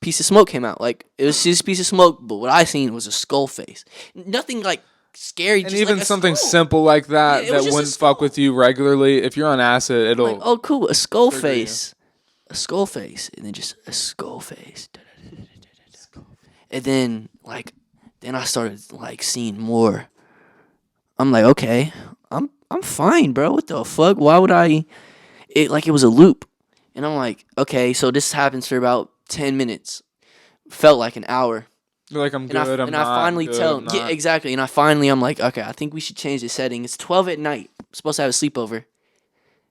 piece of smoke came out. Like, it was just a piece of smoke, but what I seen was a skull face. Nothing like scary. And just even like a something skull. simple like that Yeah, it was that just a wouldn't fuck with you regularly. If you're on acid, it'll. Like, oh, cool, a skull trigger you. face. A skull face. And then just a skull face. And then, then I started, seeing more. I'm like, okay, I'm fine, bro. What the fuck? Why would I? It was a loop. And I'm like, okay, so this happens for about 10 minutes. Felt like an hour. You're like, I'm And good. I not finally good, tell I'm yeah, not. exactly. And I'm like, okay, I think we should change the setting. It's 12 at night. I'm supposed to have a sleepover.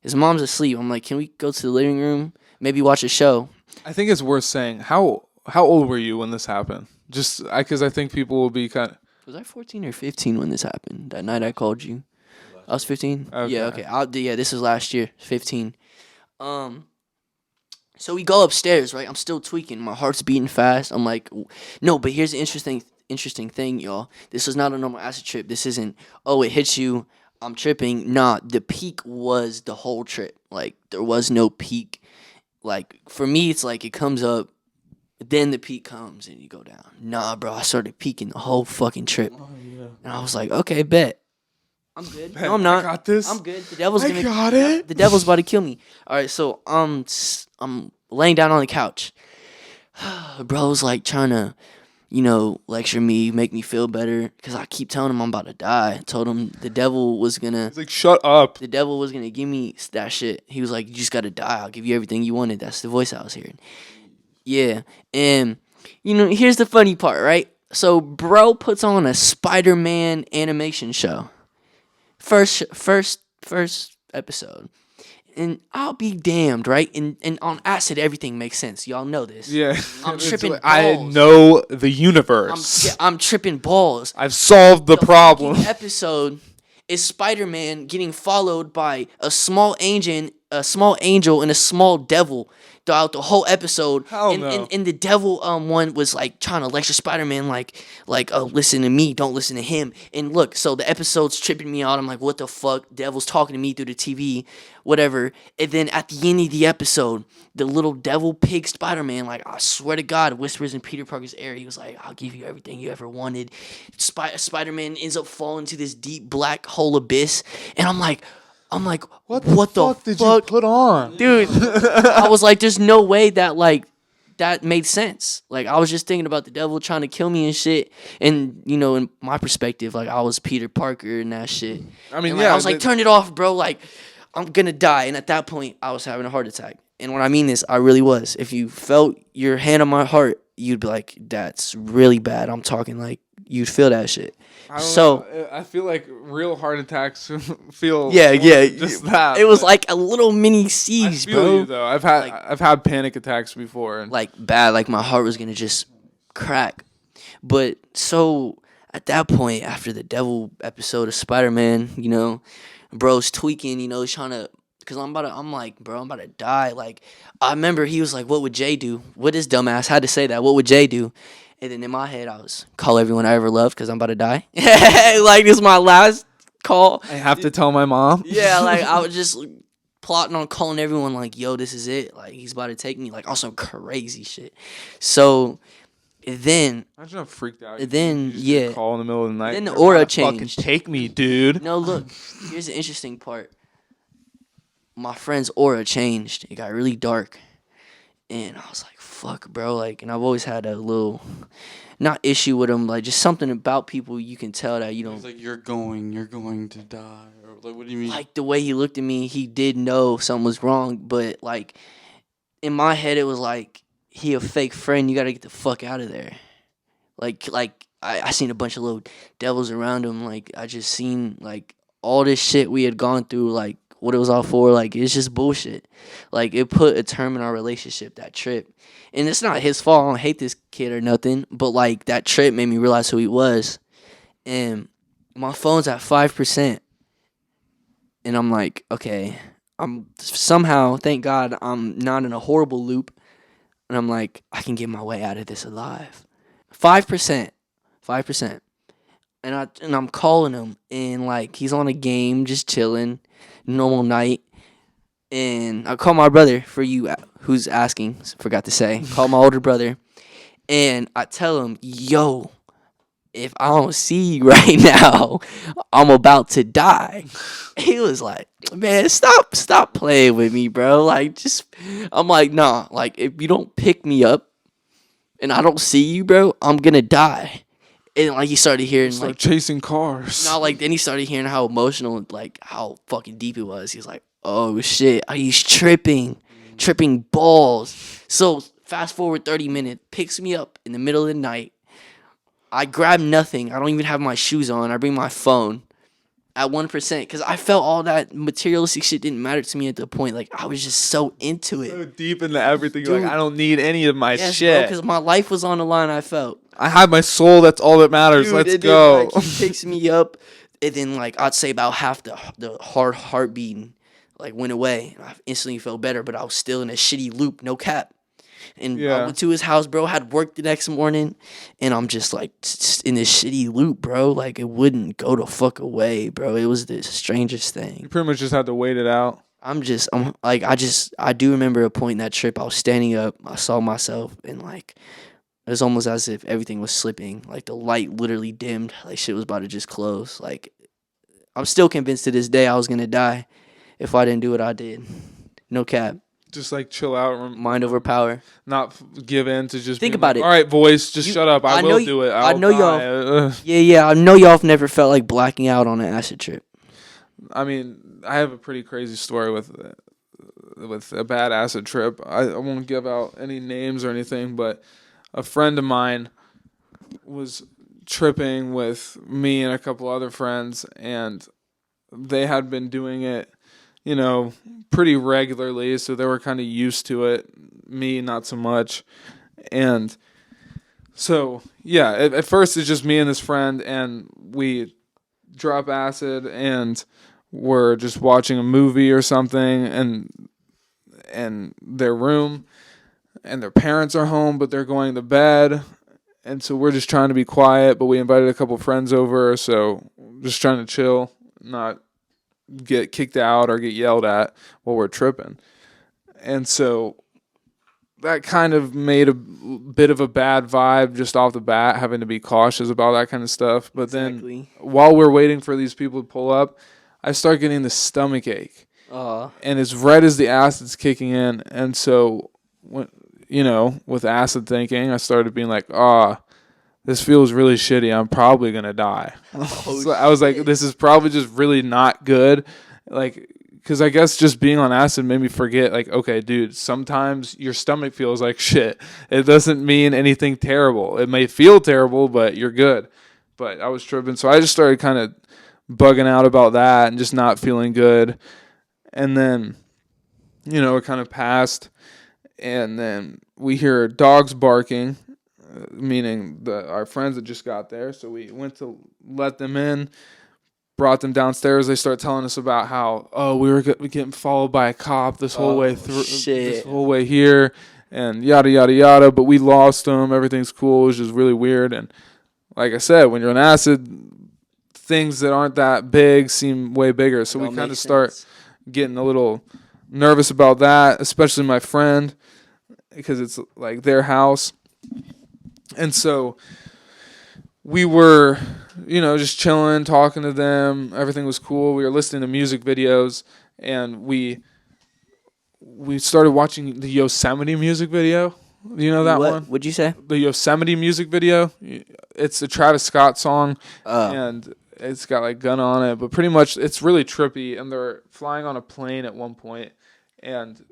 His mom's asleep. I'm like, can we go to the living room? Maybe watch a show. I think it's worth saying. How old were you when this happened? Just because I think people will be kind of. Was I 14 or 15 when this happened? That night I called you. I was 15. Okay. Yeah, okay. This was last year, 15. So we go upstairs, right? I'm still tweaking. My heart's beating fast. I'm like, no, but here's the interesting thing, y'all. This was not a normal acid trip. This isn't, oh, it hits you, I'm tripping. Nah, the peak was the whole trip. Like, there was no peak. Like, for me, it's like it comes up, then the peak comes and you go down. Nah, bro, I started peaking the whole fucking trip. Oh, yeah. And I was like, okay, bet. I'm good. No, I'm not. I got this. I'm good. The devil's I gonna. got it. The devil's about to kill me. All right, so I'm laying down on the couch. Bro's like trying to, lecture me, make me feel better, because I keep telling him I'm about to die. I told him the devil was gonna. He's like, shut up. The devil was gonna give me that shit. He was like, you just gotta die. I'll give you everything you wanted. That's the voice I was hearing. Yeah, and here's the funny part, right? So bro puts on a Spider-Man animation show. First episode. And I'll be damned, right? And on acid, everything makes sense. Y'all know this. Yeah. I'm It's tripping like, I balls. know the universe. I'm tripping balls. I've solved the problem. fucking episode is Spider-Man getting followed by a small angel and a small devil. throughout the whole episode. Hell and, no. and the devil one was like trying to lecture Spider-Man like oh, listen to me, don't listen to him. And look, so the episode's tripping me out. I'm like, what the fuck? Devil's talking to me through the TV, whatever. And then at the end of the episode, the little devil pig Spider-Man, like, I swear to God, whispers in Peter Parker's ear. He was like, I'll give you everything you ever wanted. Spider-Man ends up falling to this deep black hole abyss. And I'm like, what the fuck did you put on? dude? I was like, there's no way that like that made sense. Like, I was just thinking about the devil trying to kill me and shit. And you know, in my perspective, like, I was Peter Parker and that shit. I mean, And, like, yeah, I was like, turn it off, bro. Like, I'm gonna die. And at that point, I was having a heart attack. And when I mean this, I really was. If you felt your hand on my heart, you'd be like, that's really bad. I'm talking like you'd feel that shit. I don't So know. I feel like real heart attacks feel yeah, more yeah, than just that. it was but like a little mini I siege, feel bro. you though. I've had panic attacks before. And Like bad, like my heart was gonna just crack. But so at that point, after the devil episode of Spider-Man, you know, bro's tweaking, you know, he's trying to, cause I'm like, bro, I'm about to die. Like, I remember he was like, what would Jay do? What this dumbass had to say that? What would Jay do? And then in my head, I was call everyone I ever loved, cause I'm about to die. Like, this is my last call. I have to tell my mom. Yeah, like, I was just plotting on calling everyone like, yo, this is it. Like, he's about to take me. Like, on some crazy shit. So then, Imagine how freaked out. Then, you just yeah. get a call in the middle of the night. Then the You're aura about to fucking changed. take me, dude. no, look, here's the interesting part. My friend's aura changed. It got really dark. And I was like, fuck, bro. Like, and I've always had a little, not issue with him, like, just something about people you can tell that you don't. He's like, you're going to die. Or like, what do you mean? Like, the way he looked at me, he did know something was wrong. But, like, in my head, it was like, he a fake friend. You got to get the fuck out of there. Like I seen a bunch of little devils around him. Like, I just seen, like, all this shit we had gone through, like, what it was all for. Like, it's just bullshit. Like, it put a term in our relationship, that trip. And it's not his fault. I don't hate this kid or nothing. But, like, that trip made me realize who he was. And my phone's at 5%. And I'm like, okay, I'm somehow, thank God, I'm not in a horrible loop. And I'm like, I can get my way out of this alive. 5%. And I'm calling him, and like, he's on a game, just chilling, normal night. And I call my brother, for you who's asking, forgot to say, call my older brother, and I tell him, yo, if I don't see you right now, I'm about to die. He was like, man, stop playing with me, bro. Like, I'm like, nah, like, if you don't pick me up and I don't see you, bro, I'm gonna die. And like, he started hearing Start like, chasing cars. no, like, then he started hearing how emotional, like, how fucking deep it was. He was like, oh shit, he's tripping balls. So fast forward 30 minutes, picks me up in the middle of the night. I grab nothing. I don't even have my shoes on. I bring my phone at 1% because I felt all that materialistic shit didn't matter to me at the point. Like, I was just so into So it. deep into everything. You're Dude. like, I don't need any of my Yes, shit. because my life was on the line. I felt. I have my soul. That's all that matters. Dude, Let's and then, go. like, he picks me up, and then like, I'd say about half the heart beating like went away. I instantly felt better, but I was still in a shitty loop, no cap. And I Yeah. went to his house, bro. Had work the next morning, and I'm just like in this shitty loop, bro. Like, it wouldn't go the fuck away, bro. It was the strangest You thing. pretty much just had to wait it out. I do remember a point in that trip. I was standing up, I saw myself, and like, it was almost as if everything was slipping. Like, the light literally dimmed. Like, shit was about to just close. Like, I'm still convinced to this day I was gonna die if I didn't do what I did. No cap. Just like chill out. Mind over power. Not give in to just Think being about like, it. All right, boys, just You- shut up. I I know will you- do it. I I'll know die. y'all- Yeah. I know y'all have never felt like blacking out on an acid trip. I mean, I have a pretty crazy story with a bad acid trip. I won't give out any names or anything, but a friend of mine was tripping with me and a couple other friends, and they had been doing it, you know, pretty regularly, so they were kind of used to it. Me, not so much. And so, yeah, at first it's just me and this friend, and we drop acid, and we're just watching a movie or something, and in their room, and their parents are home, but they're going to bed. And so we're just trying to be quiet, but we invited a couple friends over, so just trying to chill, not get kicked out or get yelled at while we're tripping. And so that kind of made a bit of a bad vibe just off the bat, having to be cautious about that kind of stuff. But then while we're waiting for these people to pull up, I start getting this stomach ache. And it's right as the acid's kicking in. And so, with acid thinking, I started being like, this feels really shitty. I'm probably going to die. So I was like, this is probably just really not good. Like, because I guess just being on acid made me forget, like, okay, dude, sometimes your stomach feels like shit. It doesn't mean anything terrible. It may feel terrible, but you're good. But I was tripping. So I just started kind of bugging out about that and just not feeling good. And then, it kind of passed. And then we hear dogs barking, meaning our friends that just got there. So we went to let them in, brought them downstairs. They start telling us about how, we were getting followed by a cop this whole way through, this whole way here, and yada, yada, yada. But we lost them. Everything's cool. It was just really weird. And like I said, when you're on acid, things that aren't that big seem way bigger. So we kind of start getting a little nervous about that, especially my friend, because it's like their house. And so we were, just chilling, talking to them. Everything was cool. We were listening to music videos, and we started watching the Yosemite music video. You know that one? What'd you say? The Yosemite music video. It's a Travis Scott song, and it's got like gun on it, but pretty much it's really trippy. And they're flying on a plane at one point, and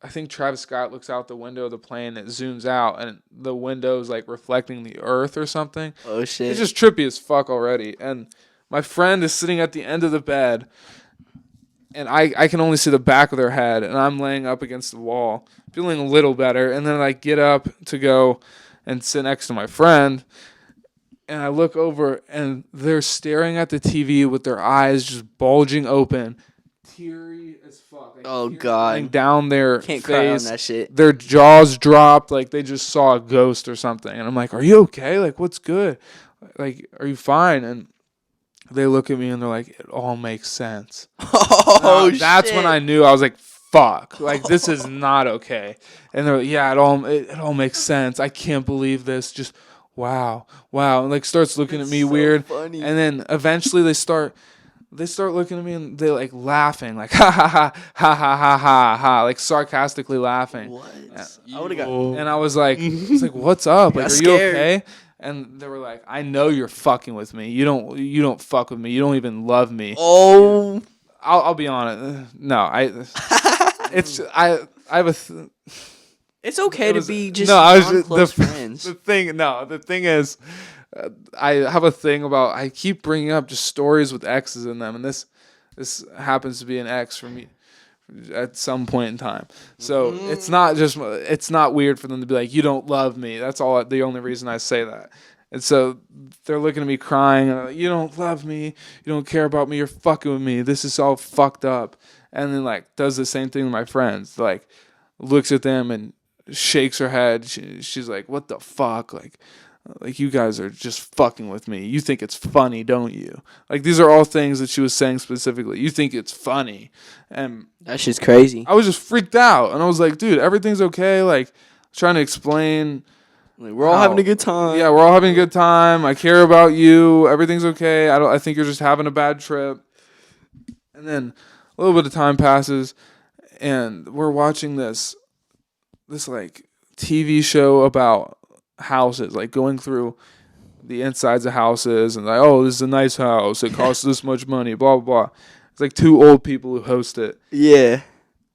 I think Travis Scott looks out the window of the plane. It zooms out, and the window's like reflecting the earth or something. Oh shit! It's just trippy as fuck already. And my friend is sitting at the end of the bed, and I can only see the back of their head, and I'm laying up against the wall, feeling a little better. And then I get up to go and sit next to my friend, and I look over, and they're staring at the TV with their eyes just bulging open, teary as fuck. Like, oh god! Down their Can't face. cry on that shit. Their jaws dropped like they just saw a ghost or something. And I'm like, "Are you okay? Like, what's good? Like, are you fine?" And they look at me and they're like, "It all makes sense." Oh shit! That's when I knew. I was like, "Fuck! Like, this is not okay." And they're like, "Yeah, it all makes sense. I can't believe this. Just wow." And like starts looking at me so weird. Funny. And then eventually they start looking at me and they like laughing, like ha ha ha ha ha ha ha ha, like sarcastically laughing. What? I would have got. And I was like, "What's up? Like, are you scared. okay?" And they were like, "I know you're fucking with me. You don't fuck with me. You don't even love me." Oh. I'll be honest. No, I have a. It's okay to be just close friends. The thing is, I have a thing about I keep bringing up just stories with exes in them, and this happens to be an ex for me at some point in time. So it's not weird for them to be like, "You don't love me." That's all. The only reason I say that. And so they're looking at me crying. And like, "You don't love me. You don't care about me. You're fucking with me. This is all fucked up." And then like does the same thing with my friends. Like looks at them and shakes her head. She's like, "What the fuck? Like you guys are just fucking with me. You think it's funny, don't you?" Like these are all things that she was saying specifically. You think it's funny. And that shit's crazy. I was just freaked out. And I was like, "Dude, everything's okay." Like trying to explain. Like, we're all having a good time. Yeah, we're all having a good time. I care about you. Everything's okay. I think you're just having a bad trip. And then a little bit of time passes, and we're watching this like TV show about houses, like going through the insides of houses, and like, "Oh, this is a nice house. It costs this much money." Blah blah blah. It's like two old people who host it. Yeah.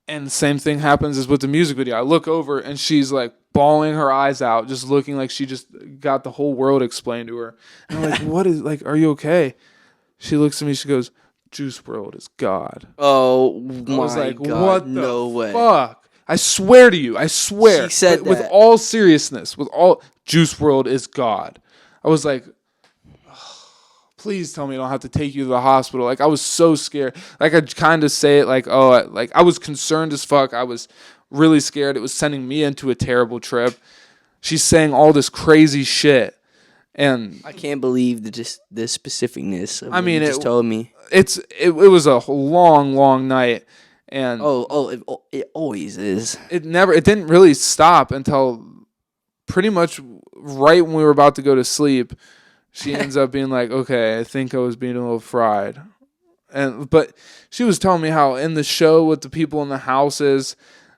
And the same thing happens as with the music video. I look over and she's like bawling her eyes out, just looking like she just got the whole world explained to her. And I'm like, "What is, like, are you okay?" She looks at me, she goes, "Juice WRLD is God." Oh I was my like, god, "What no the way. fuck?" I swear to you, I swear. She said with that. all seriousness, Juice WRLD is God. I was like, please tell me I don't have to take you to the hospital. Like, I was so scared. Like, I'd kind of say it like, oh, like, I was concerned as fuck. I was really scared. It was sending me into a terrible trip. She's saying all this crazy shit. And I can't believe the specificness of I what mean, you just told me. it was a long night. And It always is. it didn't really stop until pretty much right when we were about to go to sleep. She ends up being like, okay, I think I was being a little fried. But she was telling me how in the show with the people in the houses,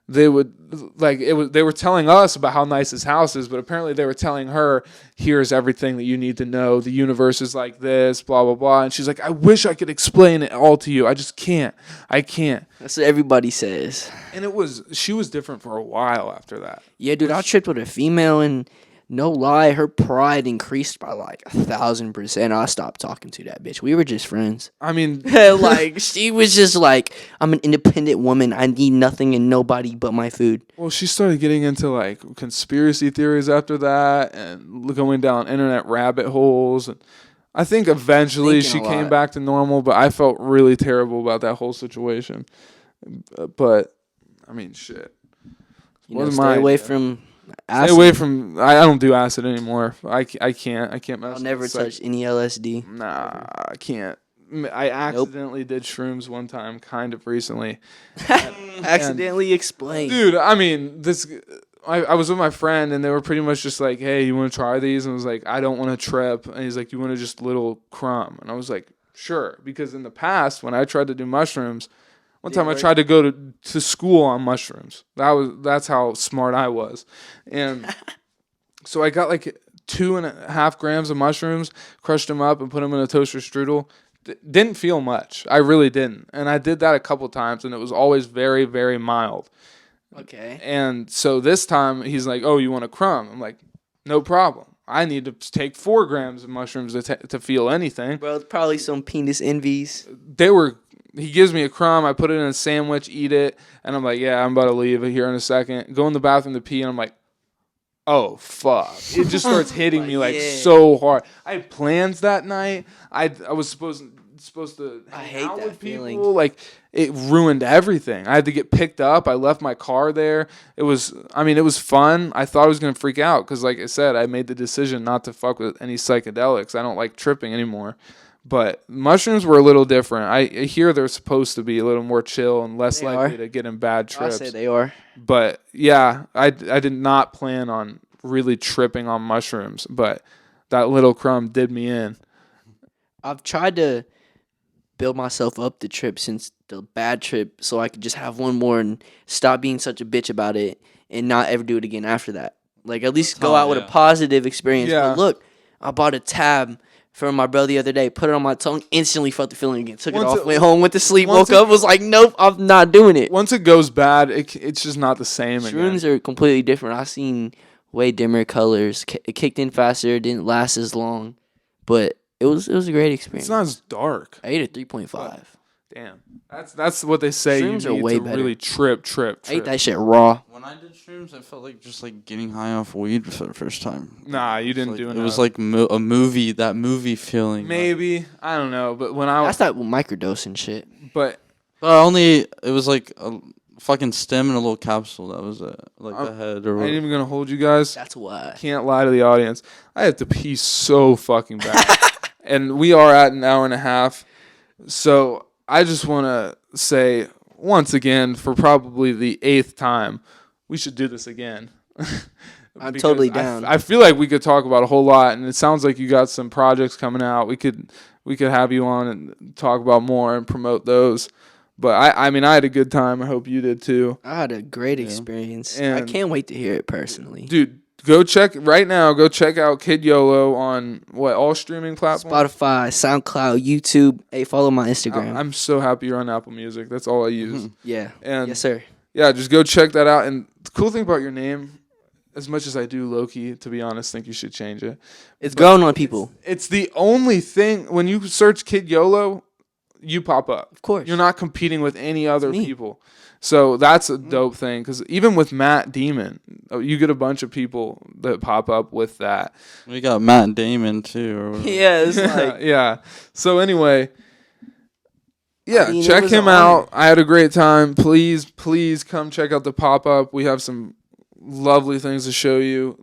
they would they were telling us about how nice his house is, but apparently they were telling her, here's everything that you need to know. The universe is like this, blah, blah, blah. And she's like, I wish I could explain it all to you. I just can't. I can't. That's what everybody says. And she was different for a while after that. Yeah, dude, I tripped with a female, and no lie, her pride increased by like 1,000%. I stopped talking to that bitch. We were just friends. I mean, Like, she was just like, I'm an independent woman. I need nothing and nobody but my food. well, she started getting into like conspiracy theories after that and going down internet rabbit holes. And I think eventually Thinking she a came lot. back to normal, but I felt really terrible about that whole situation. But I mean, shit. You know, Wasn't stay my away idea. from Stay acid. away from. I don't do acid anymore. I can't mess. I'll with never the psych- touch any LSD. Nah, I can't. I accidentally did shrooms one time, kind of recently. Accidentally explain. Dude, I mean, I was with my friend, and they were pretty much just like, hey, you want to try these? And I was like, I don't want to trip. And he's like, you want to just little crumb? And I was like, sure. Because in the past, when I tried to do mushrooms, one time I tried to go to school on mushrooms. That's how smart I was. And so I got like 2.5 grams of mushrooms, crushed them up, and put them in a toaster strudel. Didn't feel much. I really didn't. And I did that a couple times, and it was always very, very mild. Okay. And so this time he's like, "Oh, you want a crumb?" I'm like, "No problem. I need to take 4 grams of mushrooms to feel anything." Bro, probably some penis envies. He gives me a crumb. I put it in a sandwich, eat it, and I'm like, "Yeah, I'm about to leave here in a second." Go in the bathroom to pee, and I'm like, "Oh fuck!" It just starts hitting me like Yeah. so hard. I had plans that night. I was supposed to I hang hate out that with people. feeling. Like, it ruined everything. I had to get picked up. I left my car there. It was fun. I thought I was gonna freak out because, like I said, I made the decision not to fuck with any psychedelics. I don't like tripping anymore. But mushrooms were a little different. I hear they're supposed to be a little more chill and less They likely are. to get in bad I trips. say they are. But yeah, I did not plan on really tripping on mushrooms. But that little crumb did me in. I've tried to build myself up the trip since the bad trip so I could just have one more and stop being such a bitch about it and not ever do it again after that. Like, at least go out with a positive experience. Yeah. But look, I bought a tab from my brother the other day, put it on my tongue, instantly felt the feeling again. Took it off, went home, went to sleep, woke up, was like, nope, I'm not doing it. Once it goes bad, it's just not the same again. Shrooms are completely different. I've seen way dimmer colors. It kicked in faster, didn't last as long, but it was a great experience. It's not as dark. I ate a 3.5. Damn. That's what they say Shrooms you are need way to better. really trip. I ate that shit raw. When I did shrooms, I felt like just like getting high off weed for the first time. Nah, you It's didn't like- do it. enough. Was like a movie, that movie feeling. Maybe. I don't know. But when I was... That's that microdosing shit. But It was like a fucking stem and a little capsule. That was it. Like the head or I ain't whatever. even going to hold you guys. That's why. Can't lie to the audience. I have to pee so fucking bad. And we are at an hour and a half. So I just want to say once again, for probably the 8th time, we should do this again. I'm Because totally down. I feel like we could talk about a whole lot, and it sounds like you got some projects coming out. We could have you on and talk about more and promote those. But I mean, I had a good time. I hope you did too. I had a great experience. I And- can't wait to hear it personally. Dude, go check out KID YOLO on all streaming platforms. Spotify, SoundCloud, YouTube. Hey, follow my Instagram. I'm so happy you're on Apple Music. That's all I use. yeah. And Yes, sir. yeah, just go check that out. And the cool thing about your name, as much as I do low-key, to be honest, think you should change it. It's growing on people. It's the only thing, when you search KID YOLO, you pop up. Of course. You're not competing with any other me. people. So that's a dope thing, because even with Matt Damon, you get a bunch of people that pop up with that. We got Matt Damon too. Or whatever. Yeah, it's like Yeah. So anyway, yeah, mean, it check was him an honor. out. I had a great time. Please come check out the pop-up. We have some lovely things to show you.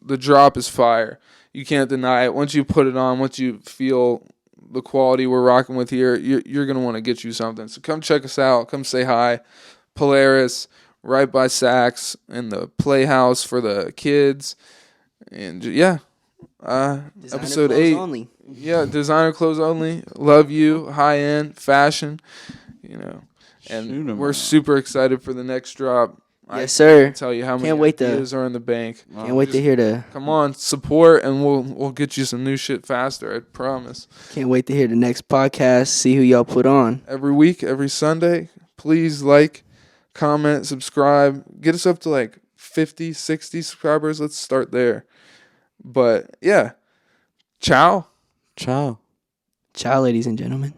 The drop is fire. You can't deny it. Once you put it on, once you feel the quality we're rocking with here, you're going to want to get you something. So come check us out. Come say hi. Polaris, right by Saks, in the Playhouse for the kids. And Designer episode clothes 8. only. Yeah, designer clothes only. Love you. High end fashion. And Scheuneman. we're super excited for the next drop. Yes, sir. Can't tell you how many Can't wait to- ideas are in the bank. Can't wait to hear the Come on, support, and we'll get you some new shit faster. I promise. Can't wait to hear the next podcast. See who y'all put on. Every week, every Sunday. Please like, comment, subscribe. Get us up to like 50, 60 subscribers. Let's start there. But yeah, ciao. Ciao. Ciao, ladies and gentlemen.